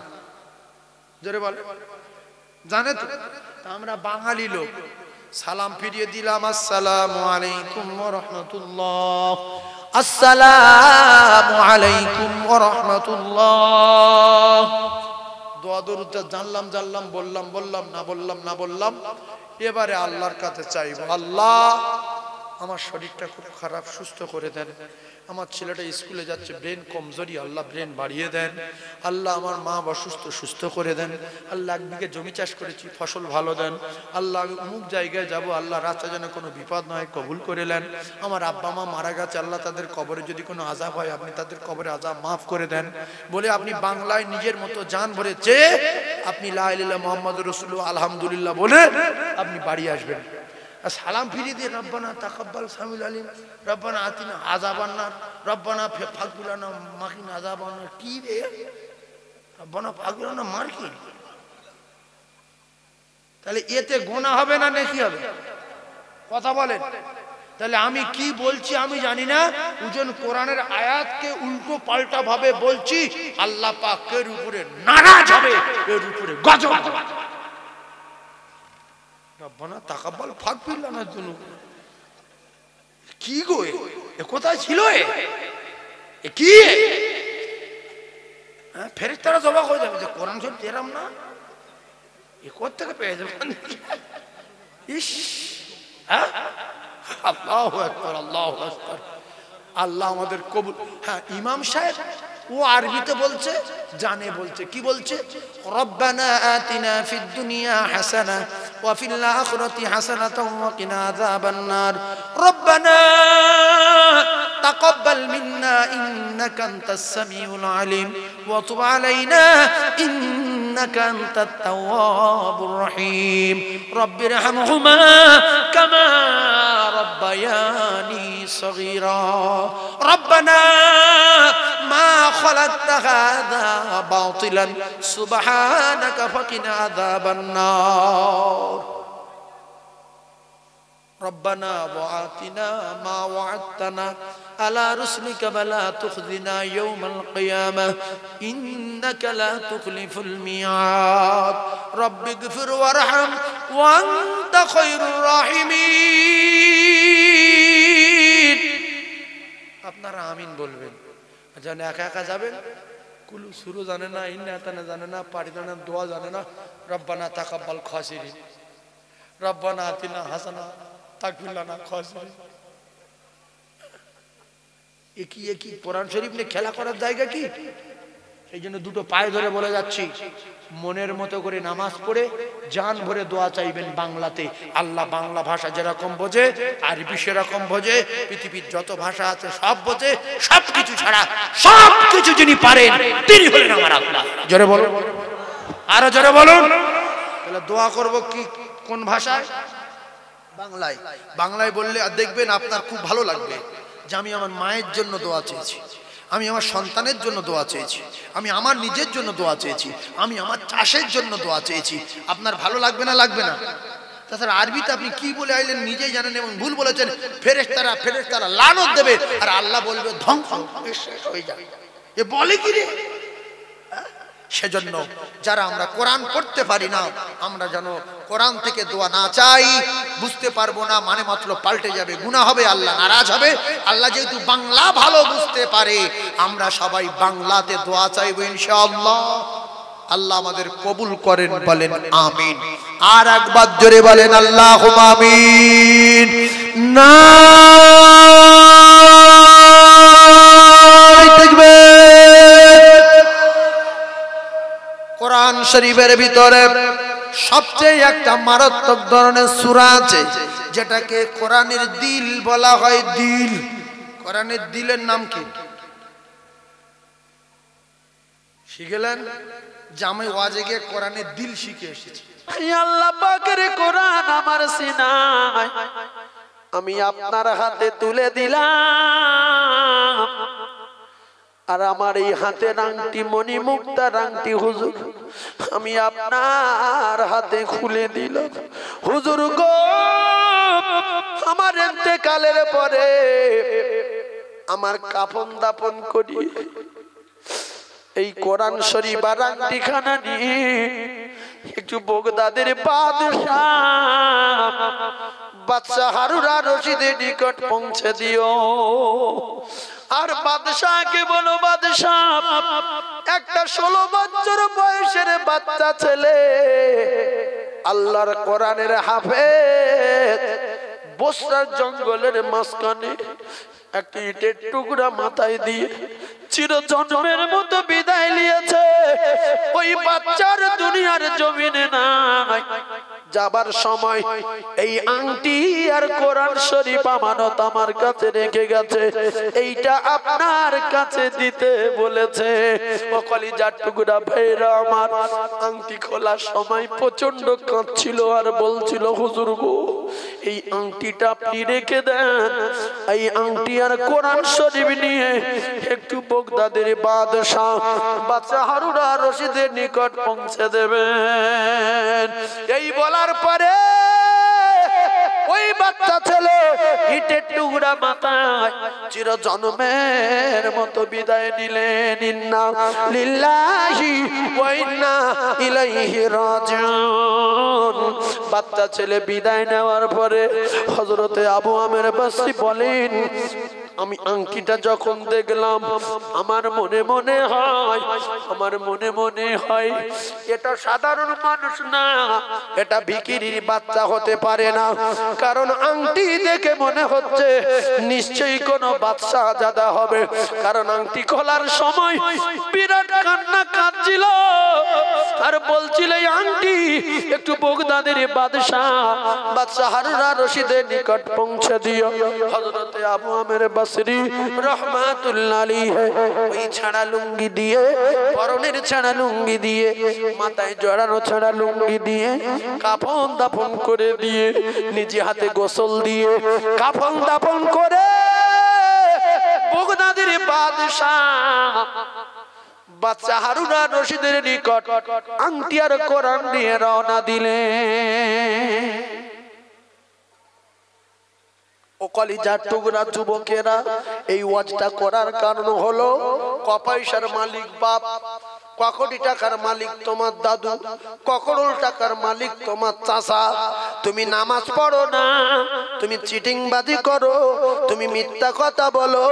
জোরে বলে। জানে তো। আমরা বাঙালি লোক, সালাম ফিরিয়ে দিলাম, আসসালামু আলাইকুম ওয়া রাহমাতুল্লাহ, আসসালামু আলাইকুম ওয়া রাহমাতুল্লাহ। দোয়া দরুদ জানলাম জানলাম, বললাম বললাম, না বললাম না বললাম। এবারে আল্লাহর কাছে চাইব, আল্লাহ আমার শরীরটা খুব খারাপ, সুস্থ করে দেন। আমার ছেলেটা স্কুলে যাচ্ছে, ব্রেন কমজোরি, আল্লাহ ব্রেন বাড়িয়ে দেন। আল্লাহ আমার মা অসুস্থ, সুস্থ করে দেন। আল্লাহ 1 বিঘে জমি চাষ করেছি, ফসল ভালো দেন। আল্লাহ আমি অমুক জায়গায় যাব, আল্লাহ রাস্তা যেন কোনো বিপদ নয়, কবুল করে নেন। আমার আব্বা মা মারা গেছে, আল্লাহ তাদের কবরে যদি কোনো আযাব হয়, আপনি তাদের কবরে আযাব মাফ করে দেন। বলে আপনি বাংলায় নিজের মতো জান ভরে চেয়ে আপনি লা ইলাহা ইল্লাল্লাহ মুহাম্মাদুর রাসূলুল্লাহ আলহামদুলিল্লাহ বলে আপনি বাড়ি আসবেন। আর সালাম ফিরিয়ে দিয়ে রব্বানা তাকাব্বাল সামিউল আলিম, রব্বানা আতিনা আযাবান নার, রব্বানা ফাগফির লানা মাকিনা আযাবান নার। কি রে রব্বানা ফাগফির লানা মার কি? তাহলে এতে গুনাহ হবে না নেকি হবে? কথা বলেন। তাহলে আমি কি বলছি আমি জানি না, ওজন কোরআনের আয়াতকে উল্টো পাল্টা ভাবে বলছি, আল্লাহ পাকের উপরে নারাজ হবে, এর উপরে গজব হবে। রব্বানা তাকাব্বাল ফাগফির লানা যুনুব। কি গো এ কোথায় ছিল? এ কি? হ্যাঁ, ফেরেশতারা জবাক হয়ে যাবে যে কোরআন শরীফ এরম না, এ কোথা থেকে পেয়ে যাবে? ইস, হ্যাঁ, আল্লাহু আকবার, আল্লাহু আকবার। আল্লাহ আমাদের কবুল। হ্যাঁ, ইমাম সাহেব ও আরবিতে বলছে, জানে বলছে। কি বলছে? রব্বানা আতিনা ফিদ দুনিয়া হাসানা ওয়া ফিল আখিরাতি হাসানাতাও ওয়া কিনা আযাবান নার, রব্বানা তাকাব্বাল মিন্না ইন্নাকা আনতাস সামিউল আলিম ওয়া তুব আলাইনা ইন্নাকা আনতাত তাওয়াবুর রহিম, রব্বিরহামহুমা কামা রব্বায়ানি সগীরা, রব্বানা মা খালাকতা হাযা বাতিলান সুবহানাকা ফাকিনা আযাবান নার, রব্বানা ওয়া আতিনা মা ওয়া'আদতানা আলা রুসুলিকা ওয়া লা তুখজিনা ইয়াওমাল কিয়ামাহ ইন্নাকা লা তুখলিফুল মিয়াদ, রব্বিগফির ওয়ারহাম ওয়া আনতা খায়রুর রাহিমিন। আপনারা আমিন বলবেন। যেন একা একা যাবেন, কুলু শুরু জানে না, ইন্না আতানা জানে না, পারি জানে না, দোয়া জানে না। রব্বানা তাকাব্বাল খাসিরিন, রব্বানা আতিনা হাসানা তাগফির লানা খাসিরিন। একই কোরআন শরীফ নিয়ে খেলা করার জায়গা কি? এই জন্য দুটো পায়ে ধরে বলে যাচ্ছি, মনের মতো করে নামাজ পড়ে জান ভরে দোয়া চাইবেন বাংলাতে। আল্লাহ বাংলা ভাষা যেরকম বোঝে, আরবি সেরকম বোঝে, পৃথিবীর যত ভাষা আছে সব বোঝে, সবকিছু ছাড়া সবকিছু যিনি পারেন তিনি হলেন আমার আল্লাহ। জোরে বলুন, আরো জোরে বলুন। তাহলে দোয়া করব কি কোন ভাষায়? বাংলায়। বাংলায় বললে আর দেখবেন আপনার খুব ভালো লাগবে যে আমি আমার মায়ের জন্য দোয়া চেয়েছি, আমি আমার সন্তানের জন্য দোয়া চেয়েছি, আমি আমার নিজের জন্য দোয়া চেয়েছি, আমি আমার চাষের জন্য দোয়া চেয়েছি। আপনার ভালো লাগবে না? লাগবে না? তাছাড়া আরবিতে আপনি কি বলে আইলেন নিজেই জানেন এবং ভুল বলেছেন। ফেরেশতারা লানত দেবে আর আল্লাহ বলবে ধ্বংস হয়ে যাবে। এ বলে কি রে? সেজন্য যারা আমরা কোরআন পড়তে পারি না, আমরা যেন কোরআন থেকে দোয়া না চাই। বুঝতে পারবো না মানে মতলব পাল্টে যাবে, গুনাহ হবে, আল্লাহ নারাজ হবে। আল্লাহ যেহেতু বাংলা ভালো বুঝতে পারে, আমরা সবাই বাংলাতে দোয়া চাইবো ইনশাআল্লাহ। আল্লাহ আমাদের কবুল করেন, বলেন আমিন। আর একবার জোরে বলেন আল্লাহুম্মা আমিন। না কোরআন শরীফের ভিতরে সবচেয়ে একটা মারাত্মক ধরনের সূরা আছে যেটাকে কোরআনের দিল বলা হয়। দিল, কোরআনের দিলের নাম কি শিখলেন? জামাই ওয়াজে গিয়ে কোরআনের দিল শিখে এসেছি। আল্লাহ পাকের কোরআন আমার সিনায় আমি আপনার হাতে তুলে দিলাম, আর আমার এই হাতের আংটি মণি মুক্তার আংটি হুজুর আমি আপনার হাতে খুলে দিলাম। হুজুর গো, আমার ইন্তেকালের পরে আমার কাফন দাফন করি এই কোরআন শরীফ আর আংটি খানা নিয়ে একটু বগদাদের বাদশাহ হারুন আর রশিদের নিকট পৌঁছে দিও। আর বাদশাহকে বলো, বাদশাহ একটা 16 বছর বয়সের বাচ্চা ছেলে আল্লাহর কোরআনের হাফেজ বসরার জঙ্গলের মাঝখানে একটা ইটের টুকরা মাথায় দিয়ে চিরজন্মের মতো বিদায় নিয়েছে। ওই বাচ্চার দুনিয়ার জমিনে নাই, যাবার সময় এই আংটি আর কোরআন শরীফ আমানত আমার কাছে রেখে গেছে, এইটা আপনার কাছে দিতে বলেছে। ও কলিজার টুকরা ভাইরা আমার, আংটি খোলার সময় প্রচন্ড কাঁদছিল আর বলছিল, হুজুর গো এই আংটিটা আপনি রেখে দেন, এই আংটি আর কোরআন শরীফ নিয়ে একটু বগদাদের বাদশাহ হারুন আর রশিদের নিকট পৌঁছে দেবেন। এই বলার পরে ওই বাচ্চা ছেলে ইটের টুকরা মাথায় চিরজন্মের মতো বিদায় নিলেন। ইন্না লিল্লাহি ওয়া ইন্না ইলাইহি রাজিউন। বাচ্চা ছেলে বিদায় নেওয়ার পরে হযরতে আবু আমের বসরি বলেন, আমি আংটিটা যখন দেখলাম আমার মনে মনে হয় এটা সাধারণ মানুষ না, এটা ভিখিরির বাচ্চা হতে পারে না, কারণ আংটি দেখে মনে হচ্ছে নিশ্চয়ই কোনো বাদশাহজাদা হবে, কারণ আংটি খোলার সময় বিরাট কান্না কাঁদছিল আর বলছিল এই আংটি একটু বগদাদের বাদশাহ হারুন আর রশিদের নিকট পৌঁছে দিও। হযরতে আবু আমের বসরি রহমাতুল্লাহ আলাইহি ওই ছাড়া লুঙ্গি দিয়ে, পরনের ছাড়া লুঙ্গি দিয়ে, মাথায় জড়ানো ছাড়া লুঙ্গি দিয়ে কাফন দাফন করে দিয়ে, নিজে হাতে গোসল দিয়ে কাফন দাফন করে বগদাদের বাদশাহ হারুন আর রশিদের নিকট আংটি আর কোরআন নিয়ে রওনা দিলেন। ও কলিজার টুকরা যুবকেরা, এই ওয়াজটা করার কারণ হলো কপয়সার মালিক বাপ, কখনো টাকার মালিক তোমার দাদু, কখনো টাকার মালিক তোমার চাচা। তুমি নামাজ পড়ো না, তুমি চিটিংবাজি করো, তুমি মিথ্যা কথা বলো,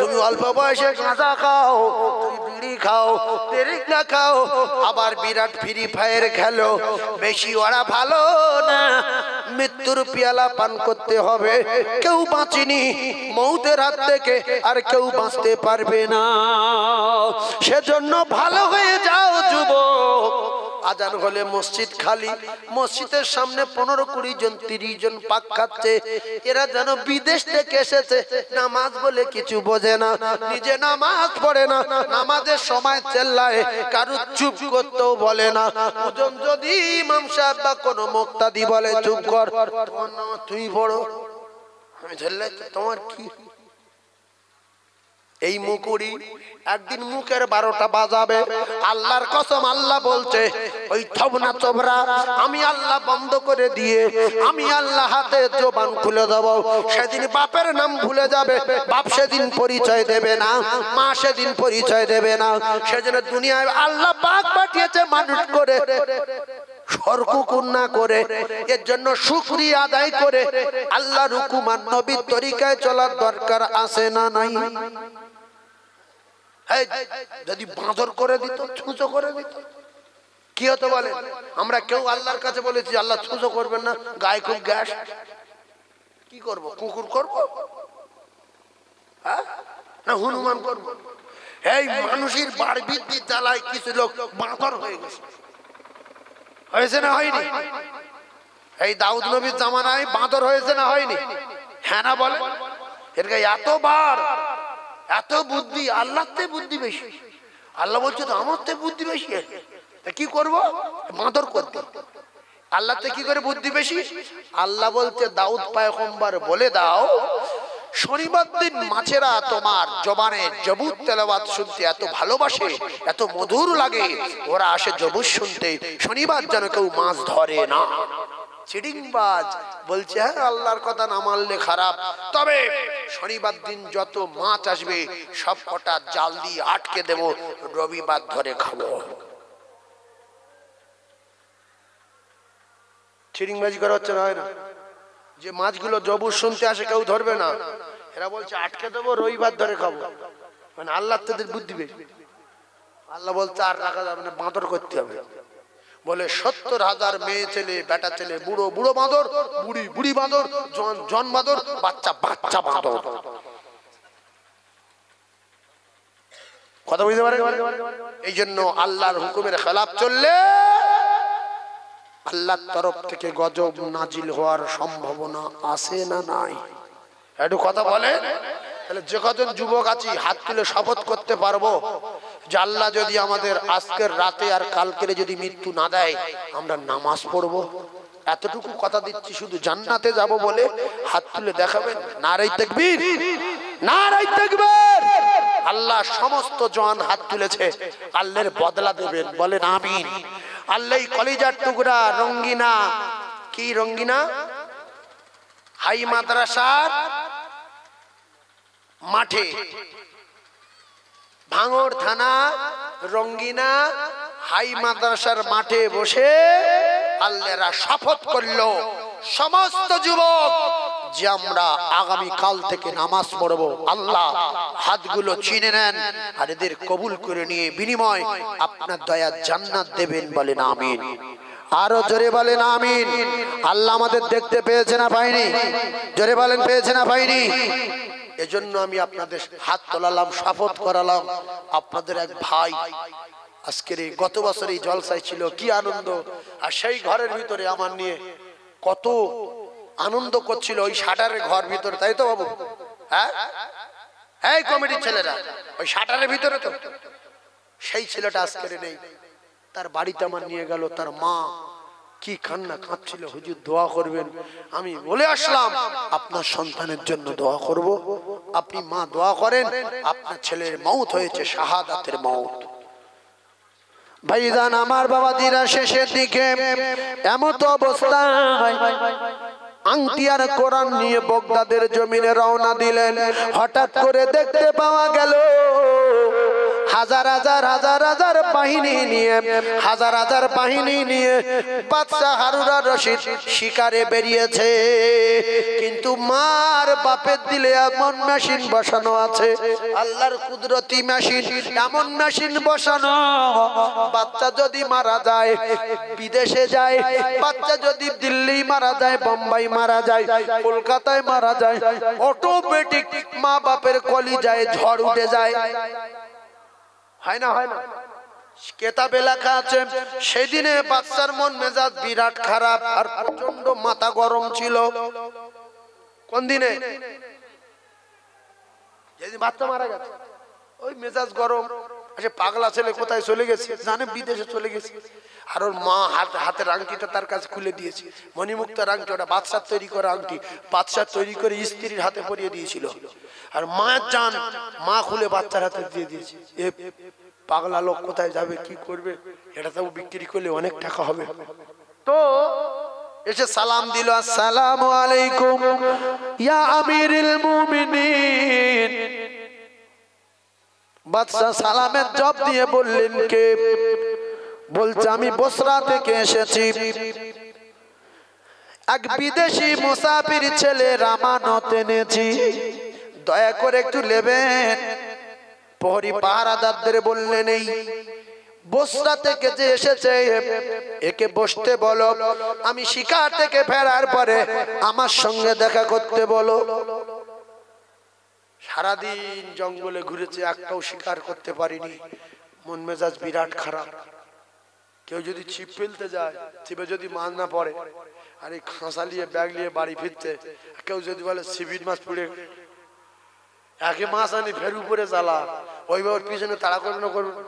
তুমি অল্প বয়সে গাঁজা খাও, তুমি বিড়ি খাও, তেরিক না খাও, আবার বিরাট ফ্রি ফায়ার খেলো, বেশি ওরা ভালো না। মৃত্যুর পেয়ালা পান করতে হবে। কেউ বাঁচেনি মৌতের হাত থেকে, আর কেউ বাঁচতে পারবে না। সেজন্য ভালো হয়ে যাও যুবক। আজান হলে মসজিদ খালি, মসজিদের সামনে 15-20 জন 30 জন পাক খাচ্ছে। এরা যেন বিদেশ থেকে এসেছে, নামাজ বলে কিছু বোঝে না, নিজে নামাজ পড়ে না, নামাজের সময় চেল্লায়, কারু চুপ করতেও বলে না। ওজন যদি ইমাম সাহেব বা কোনো মুক্তাদি বলে চুপ কর, তোমার নামাজ তুমি পড়ো, আমি চেল্লাই, তোমার কি? এই মুকুরি একদিন মুখের 12টা বাজাবে। আল্লাহর কসম, আল্লাহ বলছে ওই থবনা চোবরা আমি আল্লাহ বন্ধ করে দিয়ে আমি আল্লাহ হাতে জবান খুলে দেব। সেদিন বাপের নাম ভুলে যাবে, বাপ সেদিন পরিচয় দেবে না, মা সেদিন পরিচয় দেবে না। সেজন্য দুনিয়ায় আল্লাহ পাক পাঠিয়েছে মানুষ করে, সরকুকুর না করে। এর জন্য শুকরিয়া আদায় করে আল্লাহর হুকুম আর নবীর তরিকায় চলার দরকার আছে না নাই? যদি বাঁদর করে দিত, ছুঁচো করে দিত, কি হতো বলে? আমরা কেউ আল্লাহর কাছে বলেছি আল্লাহ ছুঁচো করবেন না, গায়ে খুব গ্যাস, কি করব? কুকুর করব না হনুমান করব? এই মানুষের বাড় বৃদ্ধি জ্বালায় কিছু লোক বাঁদর হয়ে গেছে। হয়েছে না হয়নি? এই দাউদ নবীর জামানায় বাঁদর হয়েছে না হয়নি? হ্যাঁ না বলে? এর গায়ে এতবার এত বুদ্ধি, আল্লাহতে বুদ্ধি বেশি। আল্লাহ বলছে তো আমারতে বুদ্ধি বেশি, কি করব? বাঁদর করতে। আল্লাহতে কি করে বুদ্ধি বেশি? আল্লাহ বলছে দাউদ পয়গম্বর বলে দাও, শনিবার দিন মাছেরা তোমার জবানের জবুর তেলাওয়াত শুনতে এত ভালোবাসে, এত মধুর লাগে, ওরা আসে জবুর শুনতে। শনিবার যেন কেউ মাছ ধরে না। চিডিংবাজ বলছে হ্যাঁ আল্লাহর কথা না মানলে খারাপ, তবে শনিবার দিন যত মাছ আসবে সব কটা জাল দিয়ে আটকে দেব, রবিবার ধরে খাবো। চিডিংবাজি করা হচ্ছে না, হয় না? যে মাছগুলো জবুর শুনতে আসে কেউ ধরবে না, এরা বলছে আটকে দেবো, রবিবার ধরে খাবো। মানে আল্লাহ তাদের বুদ্ধি বেশি। আল্লাহ বলছে আর রাখা যাবে না, বাঁদর করতে হবে। বলে 70,000 মেয়ে ছেলে, বেটা ছেলে, বুড়ো বুড়ো বাঁদর, বুড়ি বুড়ি বাঁদর, জন বাঁদর, বাচ্চা বাচ্চা বাঁদর। কথা বুঝতে পারে? এই জন্য আল্লাহর হুকুমের খেলাফ চললে আল্লাহর তরফ থেকে গজব নাজিল হওয়ার সম্ভাবনা আছে না নাই? একটু কথা বলে। তাহলে যে কজন যুবক আছি হাত তুলে শপথ করতে পারবো যে আল্লাহ যদি আমাদের আজকের রাতে আর কালকের যদি মৃত্যু না দেয়, আমরা নামাজ পড়বো। এতটুকু কথা দিচ্ছি, শুধু জান্নাতে যাব বলে হাত তুলে দেখাবেন। নারায়ে তাকবীর, নারায়ে তাকবীর। আল্লাহ সমস্ত জওয়ান হাত তুলেছে, আল্লাহর বদলা দেবেন, বলেন আমিন। আল্লাহ কলিজার টুকরা রঙ্গিনা, কি রঙ্গিনা হাই মাদ্রাসার মাঠে, ভাঙড় থানা রঙ্গিনা হাই মাদ্রাসার মাঠে বসে আল্লাহরা শপথ করলো সমস্ত যুবক যে আমরা আগামী কাল থেকে নামাজ পড়বো। আল্লাহ হাতগুলো চিনে নেন আর এদের কবুল করে নিয়ে বিনিময় আপনার দয়া জান্নাত দেবেন, বলেন আমিন। আরো জোরে বলেন আমিন। আল্লাহ আমাদের দেখতে পেয়েছে না পাইনি? জোরে বলেন পেয়েছে না পাইনি? এজন্য আমি আপনাদের হাত তোলালাম, শপথ করালাম। আপনাদের এক ভাই আজকের এই গত বছর এই জলসায় ছিল, কি আনন্দ। আর সেই ঘরের ভিতরে আমার নিয়ে কত আনন্দ করছিল, ওই শাটারের ঘর ভিতরে, তাই তো বাবু? হ্যাঁ, এই কমিটির ছেলেরা ওই শাটারের ভিতরে। তো সেই ছেলেটা আজকের নেই, তার বাড়িতে আমার নিয়ে গেল। তার মা কি কান্না কাঁদছিল, হুজুর দোয়া করবেন। আমি বলে আসলাম আপনার সন্তানের জন্য দোয়া করব। আপনি মা দোয়া করেন, আপনার ছেলের মওত হয়েছে, শাহাদাতের মওত। ভাইজান আমার বাবা দিরা শেষের দিকে এমত অবস্থায় আংটি আর কোরআন নিয়ে বগদাদের জমিনে রওনা দিলেন। হঠাৎ করে দেখতে পাওয়া গেল হাজার হাজার হাজার হাজার বাহিনী নিয়ে বাদশা হারুন আর রশিদ শিকারে বেরিয়েছে। কিন্তু মার বাপের দিলে এমন মেশিন বসানো আছে, আল্লাহর কুদরতি মেশিন, এমন মেশিন বসানো, বাচ্চা যদি মারা যায় বিদেশে যায়, বাচ্চা যদি দিল্লি মারা যায়, বোম্বাই মারা যায়, কলকাতায় মারা যায়, অটোমেটিক মা বাপের কলিজায় ঝড় উঠে যায়। হয় না? হয় না? কেতাবে লেখা আছে সেদিনে বাচ্চার মন মেজাজ বিরাট খারাপ আর প্রচন্ড মাথা গরম ছিল। কোন দিনে? যেদিন বাচ্চা মারা গেছে, ওই মেজাজ গরম। আচ্ছা, পাগলা ছেলে কোথায় চলে গেছে? জানে বিদেশে চলে গেছে। আর ওর মা হাতের আংটিটা তার কাছে খুলে দিয়েছে, মণিমুক্তার আংটি, ওটা বাদশার তৈরি করা আংটি, বাদশার তৈরি করে স্ত্রীর হাতে পরিয়ে দিয়েছিল। আর মায়ের জান মা খুলে বাচ্চার হাতে দিয়ে দিয়েছে। এ পাগলা লোক কোথায় যাবে, কি করবে? এটা তো বিক্রি করলে অনেক টাকা হবে। তো এসে সালাম দিল, আসসালামু আলাইকুম ইয়া আমিরুল মুমিনিন। বাদশা সালামের জবাব দিয়ে বললেন, কে? বলছে, আমি বসরা থেকে এসেছি, এক বিদেশি মুসাফির ছেলে আমানত এনেছি, দয়া করে একটু নেবেন। প্রহরী পাহারাদারদের বললেন, এই বসরা থেকে যে এসেছে একে বসতে বলো, আমি শিকার থেকে ফেরার পরে আমার সঙ্গে দেখা করতে বলো। সারাদিন জঙ্গলে ঘুরেছে, একটাও শিকার করতে পারিনি, মন মেজাজ বিরাট খারাপ। কেউ যদি ছিপ ফেলতে যায়, ছিপে যদি মাছ না পড়ে, আর এই খাঁসা নিয়ে ব্যাগ নিয়ে বাড়ি ফিরছে, কেউ যদি বলে ছিপির মাছ পুড়ে, একে মাছ আনি ফের উপরে জ্বালা, ওইভাবে পিছনে তাড়া করে না করবে।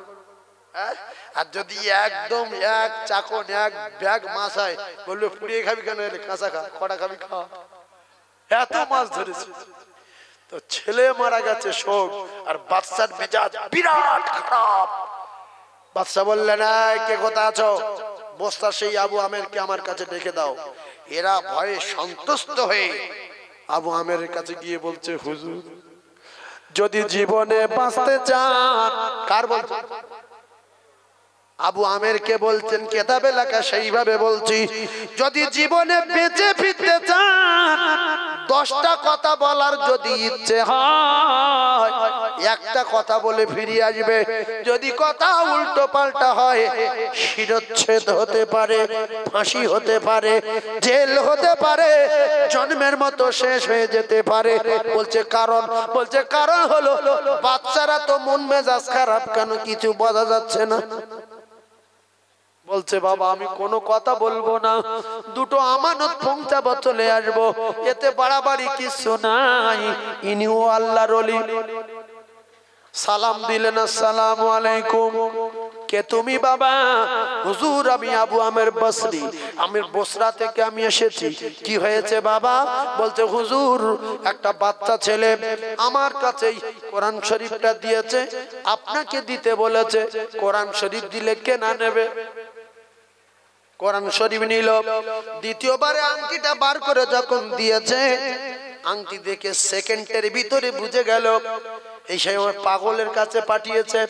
আর যদি একদম এক চাকন এক ব্যাগ মাছ হয়, বললো পুড়িয়ে খাবি কেন, কাঁচা খা, কটা খাবি খা, এত মাছ ধরেছে। তো ছেলে মারা গেছে শোক, আর বাদশার মেজাজ বিরাট খারাপ। বাদশা বললেন, কে কোথা আছো? বস্তা সেই আবু আমেরকে আমার কাছে ডেকে দাও। এরা ভয়ে সন্তুষ্ট হয়ে আবু আমের কাছে গিয়ে বলছে, হুজুর যদি জীবনে বাঁচতে চান। কার বলছে? আবু আমেরকে বলছেন, কেতাবে লেখা সেইভাবে বলছি, যদি জীবনে বেঁচে ফিরতে চান, 10টা কথা বলার যদি ইচ্ছে হয়, একটা কথা বলে ফিরে আসবে। যদি কথা উল্টো পাল্টা হয়, শিরচ্ছেদ হতে পারে, ফাঁসি হতে পারে, জেল হতে পারে, জন্মের মতো শেষ হয়ে যেতে পারে। বলছে কারণ? বলছে কারণ হলো বাচ্চারা তো মন মেজাজ খারাপ, কেন কিছু বোঝা যাচ্ছে না। বলছে, বাবা আমি কোনো কথা বলবো না, দুটো আমানত পৌঁছাবো, চলে আসবো, এতে বাড়াবাড়ি কিছু নাই। ইনিও আল্লাহর ওলি। সালাম দিলেন, আসসালামু আলাইকুম। কে তুমি? বাবা হুজুর আমি আবু আমের বসরি, আমি বসরা থেকে আমি এসেছি। কি হয়েছে বাবা? বলছে, হুজুর একটা বাচ্চা ছেলে আমার কাছেই কোরআন শরীফটা দিয়েছে, আপনাকে দিতে বলেছে। কোরআন শরীফ দিলে কে না নেবে? কোরআন শরীফ নিল। দ্বিতীয়বারে আংটিটা বার করে যখন দিয়েছে, আংটি দেখে সেকেন্ডের ভিতরে বুঝে গেল এই সময় পাগলের কাছে পাঠিয়েছে।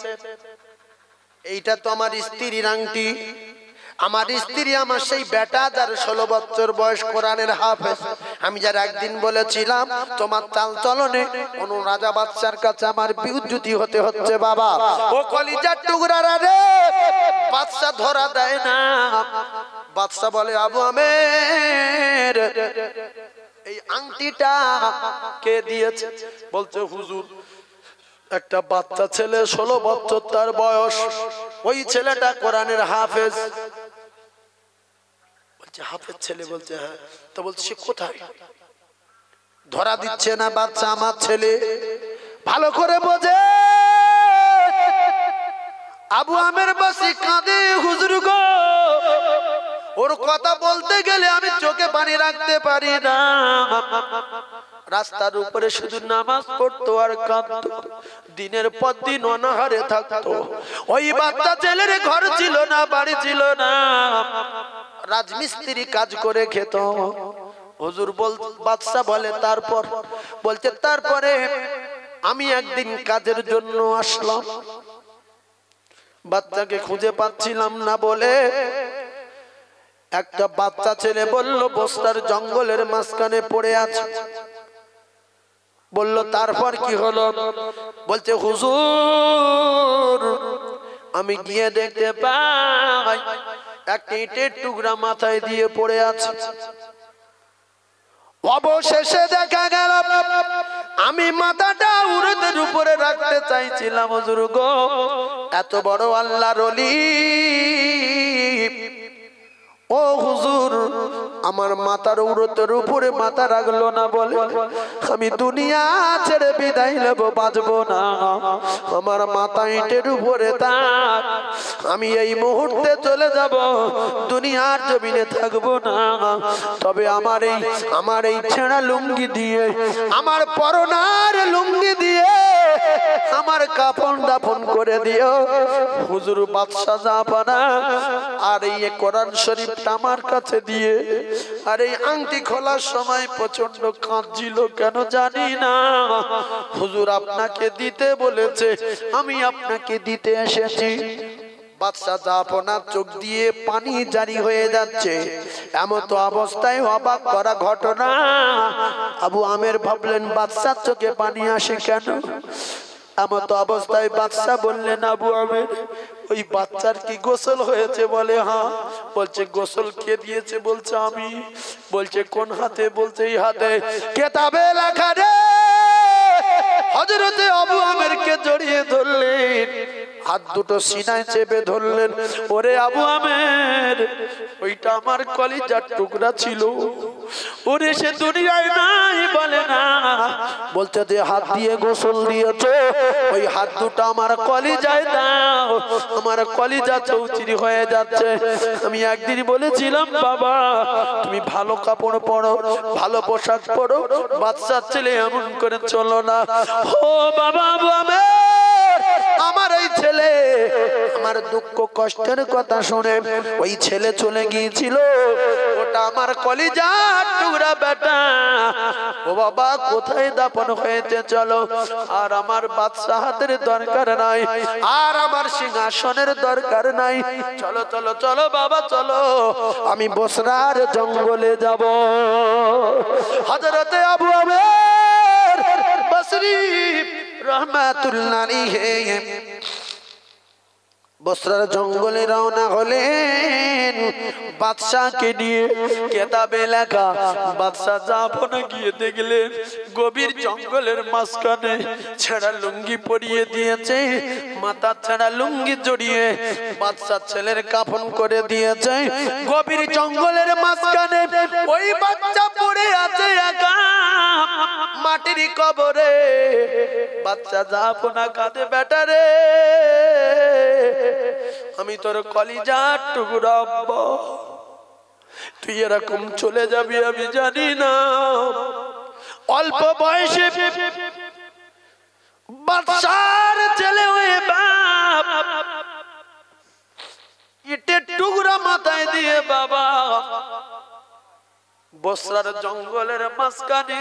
এইটা তো আমার স্ত্রীর আংটি, আমার স্ত্রী আমার সেই বেটা যার 16 বছর বয়স, কোরআনের হাফেজ। আমি যার একদিন বলেছিলাম তোমার চাল চলনে কোন রাজা বাদশার কাছে আমার বিউজ্জতি হতে হচ্ছে। বাবা ও কলিজার টুকরারা রে, বাদশা ধরা দেয় না। বাদশা বলে, আবু আমের এই আংটিটা কে দিয়েছে? বলছে, হুজুর একটা বাচ্চা ছেলে 16 বছর তার বয়স, ওই ছেলেটা কোরআনের হাফেজ। বলছে হাফেজ ছেলে? বলছে হ্যাঁ। তো বলছে সে কোথায়? ধরা দিচ্ছে না বাচ্চা আমার ছেলে। ভালো করে বোঝে। আবু আমের বসি কাঁদে, হুজুর গো ওর কথা বলতে গেলে আমি চোখে পানি রাখতে পারি না। রাস্তার উপরে শুধু নামাজ পড়তো আর কাঁদতো, দিনের পর দিন অনাহারে থাকতো। ওই বাচ্চা ছেলের ঘর ছিল না, বাড়ি ছিল না, রাজমিস্ত্রি কাজ করে খেত। হুজুর বাদশা বলে তারপর? বলছে তারপরে আমি একদিন কাজের জন্য আসলাম, বাচ্চাকে খুঁজে পাচ্ছিলাম না বলে একটা বাচ্চা ছেলে বলল বস্তার জঙ্গলের মাঝখানে পড়ে আছে। বলল তারপর কি হলো? বলছে হুজুর আমি গিয়ে দেখতে পাই একটা ইটের টুকরা মাথায় দিয়ে পড়ে আছে। অবশেষে দেখা গেল আমি মাথাটা উরুতের উপরে রাখতে চাইছিলাম। হুজুর গো, এত বড় আল্লাহর ওলি, ও হুজুর আমার মাথার উরুতের উপরে মাথা রাখলো না বলে আমি দুনিয়া ছেড়ে বিদায় নেব, বাঁচবো না। আমার মাথা ইটের উপরে থাক, আমি এই মুহূর্তে চলে যাব, দুনিয়ার জমিনে থাকবো না। তবে আমার এই ছেঁড়া লুঙ্গি দিয়ে, আমার পরনার লুঙ্গি দিয়ে আমার কাফন দাফন করে দিও হুজুর বাদশা জাপানা। আর এই কোরআন শরীফটা আমার কাছে দিয়ে, আর এই আংটি খোলার সময় প্রচন্ড কাঁদছিল, কেন জানি না। হুজুর আপনাকে দিতে বলেছে, আমি আপনাকে দিতে এসেছি। বাদশা জাপানার চোখ দিয়ে পানি জারি হয়ে যাচ্ছে। এমন তো অবস্থায় অবাক করা ঘটনা। আবু আমের ভাবলেন বাদশার চোখে পানি আসে কেন? এমন তো অবস্থায় বাদশা বললেন আবু আমের ওই বাচ্চার কি গোসল হয়েছে? বলে হ্যাঁ। বলছে গোসল কে দিয়েছে? বলছে আমি। বলছে কোন হাতে? বলছে এই হাতে। কেতাবে লেখা রে। হযরতে আবু আমেরকে জড়িয়ে ধরলেন, হাত দুটো সিনায় চেপে ধরলেন। ওরে আবু আমের, ওইটা আমার কলিজার টুকরা ছিল, ওরে সে দুনিয়ায় নাই বলে না। বলছে যে হাত দিয়ে গোসল দিয়েছো, ওই হাত দুটো আমার কলিজায় দাও, আমার কলিজা চৌচির হয়ে যাচ্ছে। আমি একদিন বলেছিলাম বাবা তুমি ভালো কাপড় পরো, ভালো পোশাক পরো, বাচ্চার ছেলে এমন করে চলো না। ও বাবা আবু আমের, আমার এই ছেলে আমার দুঃখ কষ্টের কথা শুনে ওই ছেলে চলে গিয়েছিল, ওটা আমার কলিজার টুকরা বেটা। ও বাবা কোথায় দাফন হয়েছে চলো। আর আমার বাদশাহদের দরকার নাই, আর আমার সিংহাসনের দরকার নাই। চলো চলো চলো বাবা চলো, আমি বসরার জঙ্গলে যাব। হযরতে আবু আমের বসরি রহমাতুল্লাহ আলাইহি বসরার জঙ্গলে রওনা হলেন বাদশাকে নিয়ে। কেতাবে লেখা বাদশা জাপানা গিয়ে দেখলেন গভীর জঙ্গলের মাঝখানে ছেঁড়া লুঙ্গি পরিয়ে দিয়েছে, মাথা ছেঁড়া লুঙ্গি জড়িয়ে বাদশা ছেলের কাফন করে দিয়েছে। গভীর জঙ্গলের মাঝখানে ওই বাচ্চা পড়ে আছে একা মাটির কবরে। বাচ্চা জাপানা কাঁদে, বেটা রে আমি তোর কলিজার টুকরা আব্বা, তুই এরকম চলে যাবি আমি জানি না। অল্প বয়সে বাদশার ছেলে হয়ে বাপ ইটের টুকরা মাথায় দিয়ে বাবা বসরার জঙ্গলের মাঝখানে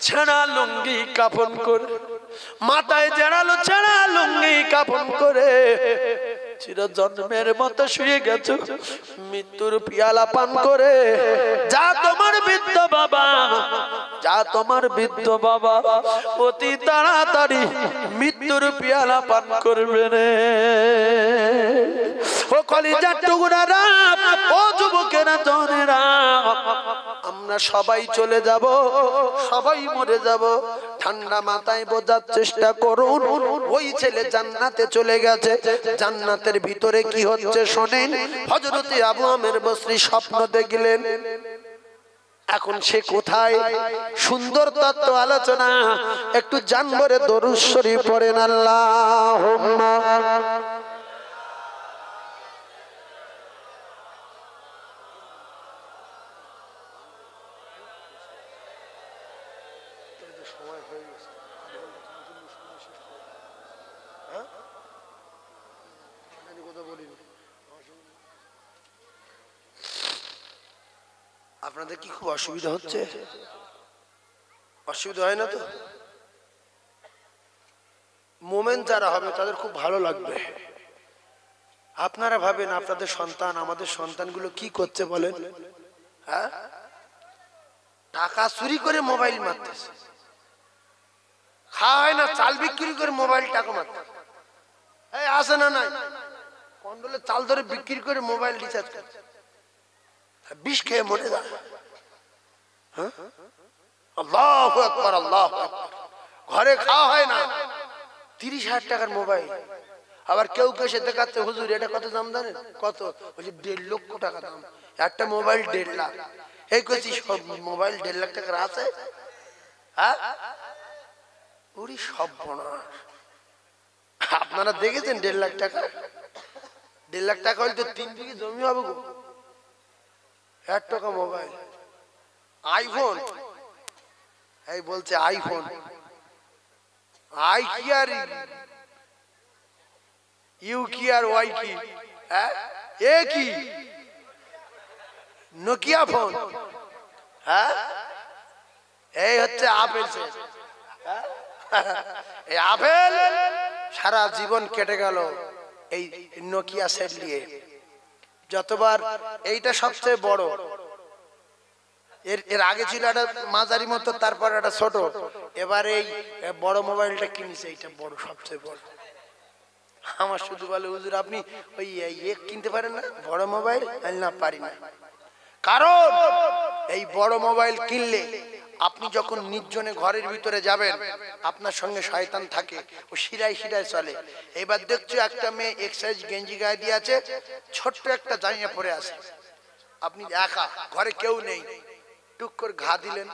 ছেঁড়া লুঙ্গি কাফন করে, মাথায় জড়ালো ছেঁড়া লুঙ্গি কাফন করে চির জন্মের মতো শুয়ে গেছো, মৃত্যুর পিয়ালা পান করে যা তোমার বৃদ্ধ বাবা, যা তোমার বৃদ্ধ বাবা অতি তাড়াতাড়ি মৃত্যুর পিয়ালা পান করবে রে। ও কলিজার টুকরারা, ও যুবকেরা জনেরা, আমরা সবাই চলে যাব, সবাই মরে যাব। ঠান্ডা মাথায় বোঝার চেষ্টা করুন, ওই ছেলে জান্নাতে চলে গেছে। জান্নাতের ভিতরে কি হচ্ছে শোনেন। হযরতে আবু আমের বসরি স্বপ্ন দেখলেন, এখন সে কোথায়? সুন্দর তত্ত্ব আলোচনা একটু জানবরে দরুদ শরীফ পড়েন আল্লাহুম্মা। আপনাদের কি খুব অসুবিধা হচ্ছে? অসুবিধা হয় না তো? মোমেন যারা হবে তাদের খুব ভালো লাগবে। আপনারা ভাবেন আপনাদের সন্তান আমাদের সন্তানগুলো কি করছে বলেন? হ্যাঁ, টাকা চুরি করে মোবাইল মারতেছে, খাওয়া হয় না চাল বিক্রি করে মোবাইল টাকা মারতে। এই আসে না নাই কন্ডলে চাল ধরে বিক্রি করে মোবাইল রিচার্জ করছে, বিষ খেয়ে মরে যায়। হ্যাঁ, আল্লাহু আকবার, আল্লাহু আকবার। ঘরে খাওয়া হয় না, 30,000 টাকার মোবাইল। আবার কেউ কেউ এসে দেখাচ্ছে, হুজুর এটা কত দাম জানেন? কত? বলছে 1.5 লক্ষ টাকা দাম। একটা মোবাইল 1.5 লাখ। এই কইছি সব মোবাইল 1.5 লাখ টাকার আছে? হ্যাঁ, ওরে সর্বনাশ। আপনারা দেখেছেন 1.5 লাখ টাকা? 1.5 লাখ টাকা হলে তো 3 বিঘে জমি হবে গো। 1 টাকা মোবাইল, আইফোন। এই বলছে আইফোন, আই কি আর ইউ কি আর ওয়াই কি? হ্যাঁ, এ কি? Nokia phone. হ্যাঁ, এই হচ্ছে আপেল। এই আপেল সারা জীবন কেটে গেল এই নোকিয়া সেট নিয়ে। যতবার এইটা সবচেয়ে বড়, এর আগে ছিল একটা মাঝারি মতো, তারপর একটা ছোট, এবার এই বড় মোবাইলটা কিনেছে, এইটা বড়, সবচেয়ে বড়। আমার শুধু বলে, হুজুর আপনি ওই কিনতে পারেন না বড় মোবাইল? না, পারি না। কারণ এই বড় মোবাইল কিনলে আপনি যখন নির্জনে ঘরের ভিতরে যাবেন, আপনার সঙ্গে শয়তান থাকে, ও শিরায় শিরায় চলে। এবার দেখছো একটা মেয়ে এক্সারসাইজ গেঞ্জি গায়ে দিয়ে আছে, ছোট্ট একটা জায়গা পরে আছে, আপনি একা, ঘরে কেউ নেই, টুক করে ঘা দিলেন।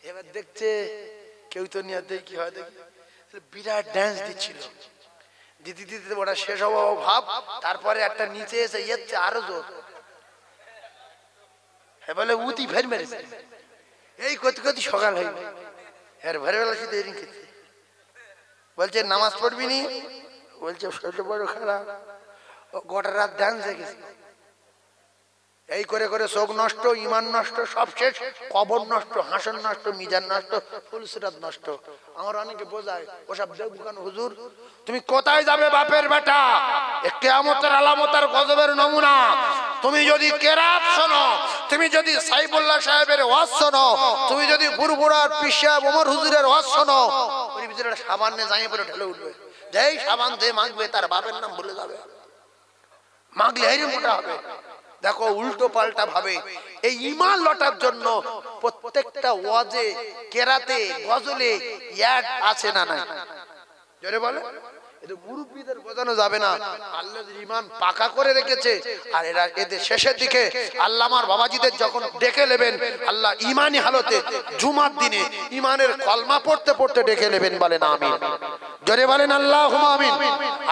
এবার দেখছে কেউ তো নিয়ে দেয়, কি হয় দেখি, বিরাট ড্যান্স দিচ্ছিল, দিদি দিদি ওটা শেষ হবো ভাব, তারপরে একটা নিচে এসে ইচ্ছে আরো জোর, বলে উতি ফের মেরেছে। এই কত কত সকাল হয়ে এর ভরে বেলা শুধু এরিং খেতে বলছে নামাজ পড়বি নি, বলছে শরীর বড় খারাপ, গোটা রাত ড্যান্স দেখেছি। এই করে করে চোখ নষ্ট, ইমান নষ্ট, সব শেষ, কবর নষ্ট, হাসন নষ্ট, মিজান নষ্ট, ফুলসিরাত নষ্ট। আমার অনেকে বোঝায় ওসব দেখবো কেন হুজুর? তুমি কোথায় যাবে বাপের বেটা? কিয়ামতের আলামতের গজবের নমুনা। তুমি যদি কেরাত শোনো, তুমি যদি সাইফুল্লাহ সাহেবের ওয়াজ শোনো, তুমি যদি বুরবুড়ার পিসা ওমর হুজুরের ওয়াজ শোনো, ওই ভিতরে সাবান নিয়ে জানিয়ে পরে ঢেলে উঠবে। যেই সাবান যে মাখবে তার বাপের নাম ভুলে যাবে, মাখলে হেরে মোটা হবে। দেখো উল্টো পাল্টা ভাবে এই ঈমান লটার জন্য প্রত্যেকটা ওয়াজে, কেরাতে, গজলে ইয়াদ আছে না নাই? জোরে বলে। এটা মুরব্বিদের বোঝানো যাবে না, আল্লাহ ঈমান পাকা করে রেখেছে। আর এরা এদের শেষের দিকে আল্লামার বাবাজিদের যখন ডেকে নেবেন, আল্লাহ ঈমানি হালতে জুমার দিনে ঈমানের কলমা পড়তে পড়তে ডেকে নেবেন, বলেন আমিন। জোরে বলেন আল্লাহুম্মা আমিন।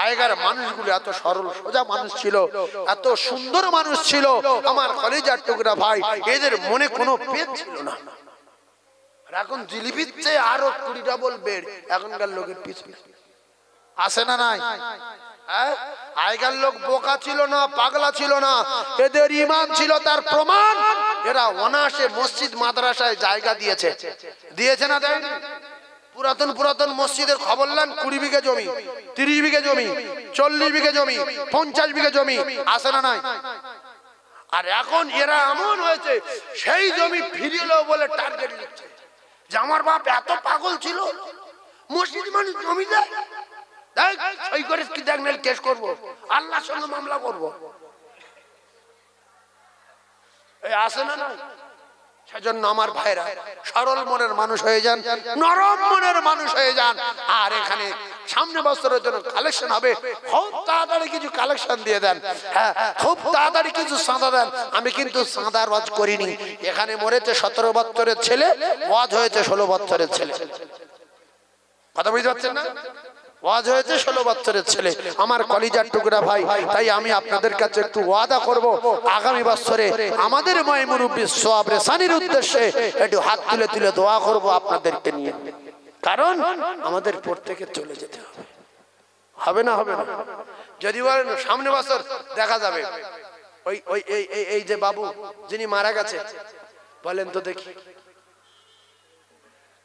আগেকার মানুষগুলো এত সরল সোজা মানুষ ছিল, এত সুন্দর মানুষ ছিল, আমার কলিজার টুকরা ভাই, এদের মনে কোনো পেট ছিল না। আর এখন জিলিপির চেয়ে আরো 20 ডাবল বেড এখনকার লোকের পিছনে আছে না নাই? আগেকার লোক বোকা ছিল না, পাগলা ছিল না, এদের ঈমান ছিল তার প্রমাণ। এরা অনায়াসে মসজিদ মাদ্রাসায় জায়গা দিয়েছে, দিয়েছে না দেয়নি? পুরাতন পুরাতন মসজিদের খবর নেন, 20 বিঘা জমি, 30 বিঘা জমি, 40 বিঘা জমি, 50 বিঘা জমি, আছে না নাই? আর এখন এরা এমন হয়েছে, সেই জমি ফিরিয়ে বলে টার্গেট দিচ্ছে যে আমার বাপ এত পাগল ছিল, মসজিদ মানুষ জমি দেয়, সই করে কি দেখ নাহলে কেস করবো, আল্লাহর সঙ্গে মামলা করবো। এই আছে না নাই? সেজন্য আমার ভাইরা সরল মনের মানুষ হয়ে যান, নরম মনের মানুষ হয়ে যান। আর এখানে সামনে বছরের জন্য কালেকশন হবে, খুব তাড়াতাড়ি কিছু কালেকশন দিয়ে দেন। হ্যাঁ, খুব তাড়াতাড়ি কিছু চাঁদা দেন। আমি কিন্তু চাঁদার ওয়াজ করিনি, এখানে মরেছে 17 বছরের ছেলে, ওয়াজ হয়েছে 16 বছরের ছেলে। কথা বুঝতে পারছেন না? ওয়াজ হয়েছে 16 বছরের ছেলে, আমার কলিজার টুকরা ভাই। তাই আমি আপনাদের কাছে একটু ওয়াদা করব, আগামী বছরে আমাদের মাই মুরব্বি সওয়াব রেসানির উদ্দেশ্যে একটু হাত তুলে তুলে দোয়া করব আপনাদেরকে নিয়ে। কারণ আমাদের প্রত্যেকে চলে যেতে হবে, হবে না? হবে না? যদি বলেন সামনে বছর দেখা যাবে, ওই ওই এই যে বাবু যিনি মারা গেছে, বলেন তো দেখি,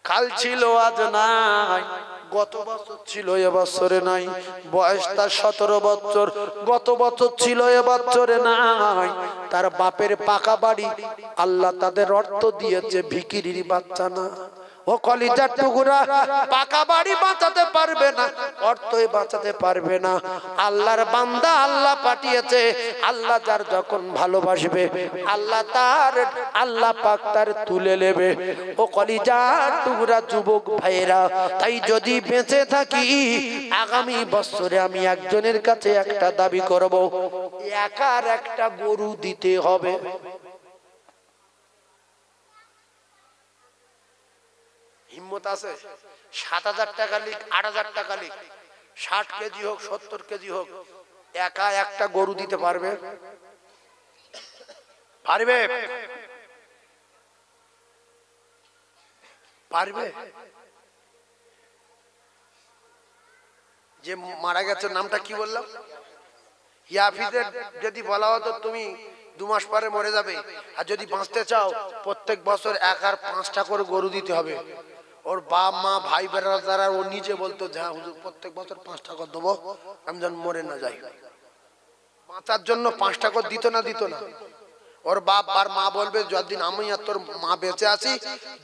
কাল ছিল আজ নাই, গত বছর ছিল এবছরে নাই, বয়স তার 17 বছর, গত বছর ছিল এবছরে নাই। তার বাপের পাকা বাড়ি, আল্লাহ তাদের অর্থ দিয়েছে, ভিখিরির বাচ্চা না। ও কলিজার টুকরা, পাকা বাড়ি বাঁচাতে পারবে না, অর্থই বাঁচাতে পারবে না। আল্লাহর বান্দা আল্লাহ পাঠিয়েছে, আল্লাহ যার যখন ভালোবাসবে আল্লাহ পাক তার তুলে নেবে। ও কলিজার টুকরা যুবক ভাইরা, তাই যদি বেঁচে থাকি আগামী বছরে আমি একজনের কাছে একটা দাবি করব, একার একটা গরু দিতে হবে। হিম্মত আছে? 7,000 টাকা লিখ, 8,000 টাকা লিখ, 60 কেজি হোক 70 কেজি হোক, একা একটা গরু দিতে পারবে? পারবে? পারবে? যে মারা গেছে নামটা কি বললাম? ইয়াফিদের যদি বলা হতো তুমি 2 মাস পরে মরে যাবে, আর যদি বাঁচতে চাও প্রত্যেক বছর একার 5টা করে গরু দিতে হবে, ওর বাপ মা ভাই বেড়াদারা ও নিজে বলতো যে হ্যাঁ হুজুর প্রত্যেক বছর 5টা করে দেবো, আমি যেন মরে না যাই। বাঁচার জন্য 5টা করে দিত না। ওর বাপ আর মা বলবে যতদিন আমি আর তোর মা বেঁচে আছি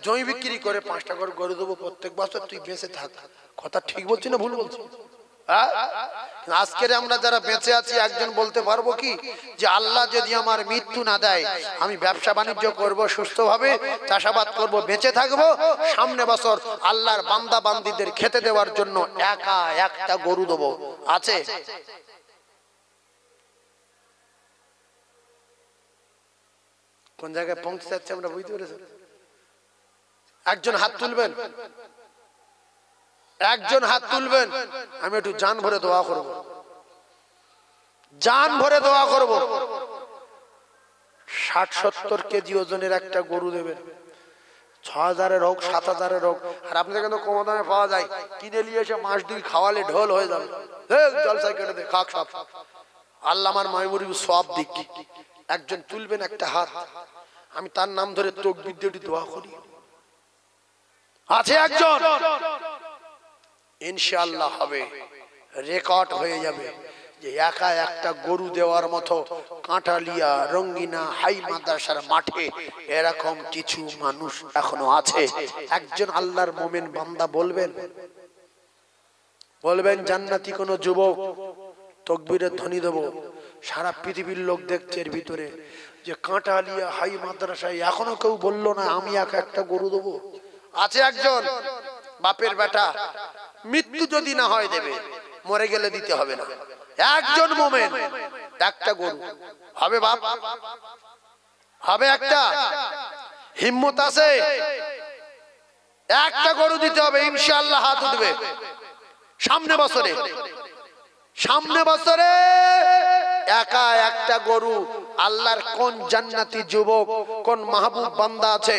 জমি বিক্রি করে 5টা করে গরু দেবো প্রত্যেক বছর, তুই বেঁচে থাক। কথা ঠিক বলছি না ভুল বলছি? আজকের আমরা যারা বেঁচে আছি একজন বলতে পারবো কি যে আল্লাহ যদি আমার মৃত্যু না দেয় আমি ব্যবসা বাণিজ্য করব, সুস্থভাবে চাষাবাদ করব, বেঁচে থাকবো, সামনে বছর আল্লাহর বান্দা বান্দীদের খেতে দেওয়ার জন্য একা একটা গরু দেবো? আছে? কোন জায়গায় পৌঁছে যাচ্ছে আমরা বুঝতে পেরেছি? একজন হাত তুলবেন, একজন হাত তুলবেন, আমি একটু জান ভরে দোয়া করব, জান ভরে দোয়া করব। 60-70 কেজি ওজনের একটা গরু দেবেন, 6,000-এর হোক 7,000-এর হোক। আর আপনাদের কিন্তু কম দামে পাওয়া যায়, কিনে নিয়ে এসে মাস 2 খাওয়ালে ঢোল হয়ে যাবে। জলসায় কেটে দে, খাক সব। আল্লাহ আমার মাইমুরি সব দিক। একজন তুলবেন একটা হাত, আমি তার নাম ধরে তাকবীর দিয়ে দোয়া করি। আছে একজন? ইনশাআল্লাহ হবে, রেকর্ড হয়ে যাবে যে একা একটা গরু দেওয়ার মতো কাঁঠালিয়া রঙ্গিনা হাই মাদ্রাসার মাঠে এরকম কিছু মানুষ এখনো আছে। একজন আল্লাহর মোমেন বান্দা বলবেন, বলবেন জান্নাতি কোন যুবক, তাকবীরের ধ্বনি দেব। সারা পৃথিবীর লোক দেখছে এর ভিতরে যে কাঁঠালিয়া হাই মাদ্রাসায় এখনো কেউ বললো না আমি একা একটা গরু দেবো। আছে একজন? বাপের বেটা, মৃত্যু যদি না হয় দেবে, মরে গেলে দিতে হবে না। একজন মোমেন একটা গরু হবে। বাপ হবে একটা? হিম্মত আছে? একটা গরু দিতে হবে ইনশাআল্লাহ। হাত উঠবে সামনে বছরে, সামনে বছরে একা একটা গরু। আল্লাহর কোন জান্নাতি যুবক, কোন মাহবুব বান্দা আছে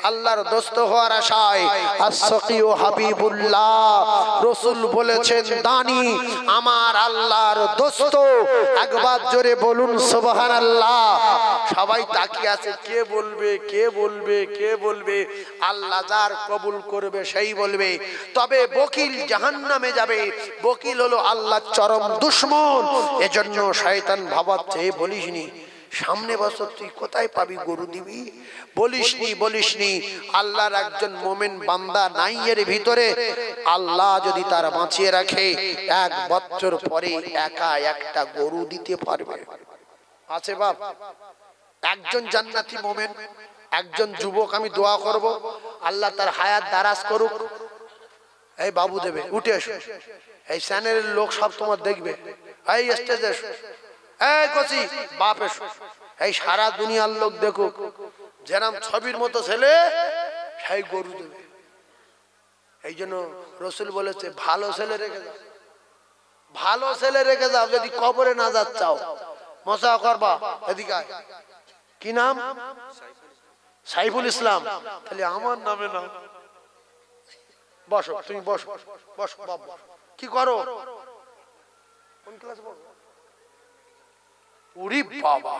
আল্লাহর দোস্ত হওয়ার আশায়? as-saqi হাবিবুল্লাহ, রাসূল বলেছেন দানি আমার আল্লাহর দোস্ত। একবার জোরে বলুন সুবহানাল্লাহ। সবাই তাকিয়ে আছে, কে বলবে, কে বলবে, কে বলবে? আল্লাহ যার কবুল করবে সেই বলবে। তবে বকিল জাহান্নামে যাবে। বকিল হলো আল্লাহর চরম দুশমন। এজন্য শয়তান ভাবাচ্ছে, বলিসনি সামনে বছর তুই কোথায় পাবি গরু দিবি? বলিসনি। আল্লাহর একজন মোমেন বান্দা নাই এর ভিতরে, আল্লাহ যদি তার বাঁচিয়ে রাখে 1 বছর পরে একা একটা গরু দিতে পারবে। আছে বাপ? একজন জান্নাতি মোমেন, একজন যুবক আমি দোয়া করব আল্লাহ তার হায়াত দারাজ করুক। এই বাবু দেবে, উঠে এসো। এই চ্যানেলের লোক সব তোমার দেখবে। এই স্টেজে এই কচি বাপ এসো। এই সারা দুনিয়ার লোক দেখুক, যেরকম ছবির মতো ছেলে সেই গরু দেবে। এই জন্য রাসূল বলেছে ভালো ছেলে রেখে যাও, ভালো ছেলে রেখে যাও। যদি কবরে না যাচ্ছাও মজা করবা, এদিকে আয়। কি নাম? সাইফুল ইসলাম। তাহলে আমার নামে নাম। বসো, তুমি বসো, বসো বাবা। কি করো? কোন ক্লাস পড়ো? ওরে বাবা,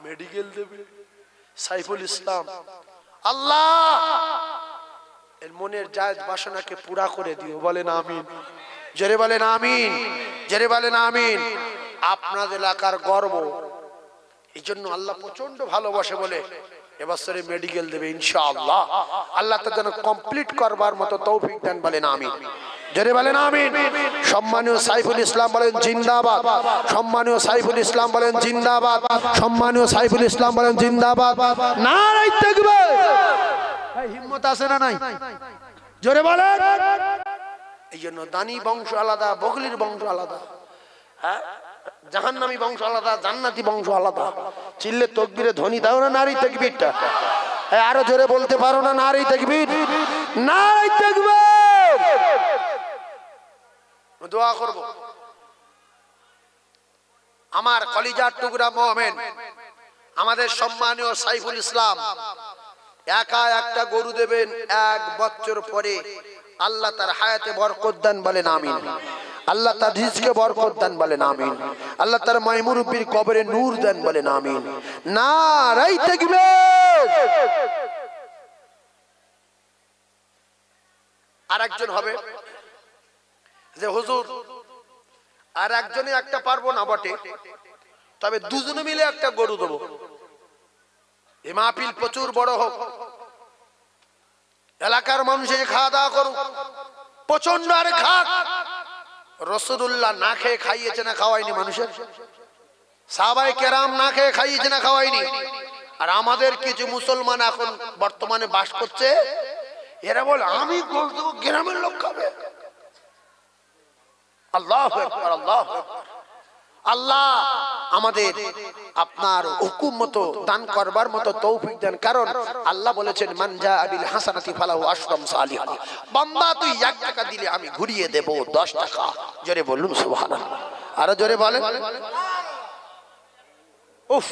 মেডিকেল দেবে সাইফুল ইসলাম। আল্লাহ এর মনের জায়েজ বাসনাকে পুরা করে দিও, বলেন আমিন। জোরে বলেন আমিন, জোরে বলেন আমিন। আপনাদের এলাকার গর্ব, এই জন্য আল্লাহ প্রচন্ড ভালোবাসে বলে এবছরে মেডিকেল দেবে ইনশাআল্লাহ। আল্লাহ তা যেন কমপ্লিট করবার মতো তৌফিক দেন, বলেন আমিন, জোরে বলেন আমিন। সম্মানীয় সাইফুল ইসলাম বলেন জিন্দাবাদ, সম্মানীয় সাইফুল ইসলাম বলেন জিন্দাবাদ, সম্মানীয় সাইফুল ইসলাম বলেন জিন্দাবাদ। নারে তাকবীর। এই হিম্মত আছে না নাই? জোরে বলেন। এই জন্য দানি বংশ আলাদা, বগলির বংশ আলাদা, হ্যাঁ, জাহান্নামী বংশ আলাদা, জান্নাতি বংশ আলাদা। চিল্লে তাকবীরে ধ্বনি দাও না নারী তাকবীরটা। আরো জোরে বলতে পারো না নারী তাকবীর, নারী তাকবীর। দোয়া করব আমার কলিজার টুকরা মুমিন, আমাদের সম্মানীয় সাইফুল ইসলাম একা একটা গরু দেবেন 1 বছর পরে। আল্লাহ তার হায়াতে বরকত দেন, বলেন আমিন। আল্লাহ তার রিজকে বরকত দেন, বলেন আমিন। আল্লাহ তার মাই মুরব্বির কবরে নূর দেন, বলেন আমিন। নারে তাকবীর। আরেকজন হবে যে হুজুর আর একজনে একটা পারবো না বটে, তবে দুজনে মিলে একটা গরু দেবো। এই মাহফিল প্রচুর বড় হোক, এলাকার মানুষ এসে খাওয়া দাওয়া করুক, প্রচন্ড আরে খাক। রাসূলুল্লাহ না খেয়ে খাইয়েছে না খাওয়াইনি মানুষের? সাহাবায়ে কেরাম না খেয়ে খাইয়েছে না খাওয়াইনি? আর আমাদের কিছু মুসলমান এখন বর্তমানে বাস করছে, এরা বলে আমি গরু দেবো, গ্রামের লোক খাবে। আল্লাহু আকবার, আল্লাহু আকবার। আল্লাহ আমাদের আপনার হুকুম মতো দান করবার মতো তৌফিক দেন। কারণ আল্লাহ বলেছেন মান জাআ বিল হাসানাতি ফালাহু আশরু সালিহা। বান্দা তুই 1 টাকা দিলে আমি ঘুরিয়ে দেব 10 টাকা। জোরে বলুন সুবহানাল্লাহ। আরো জোরে বলেন।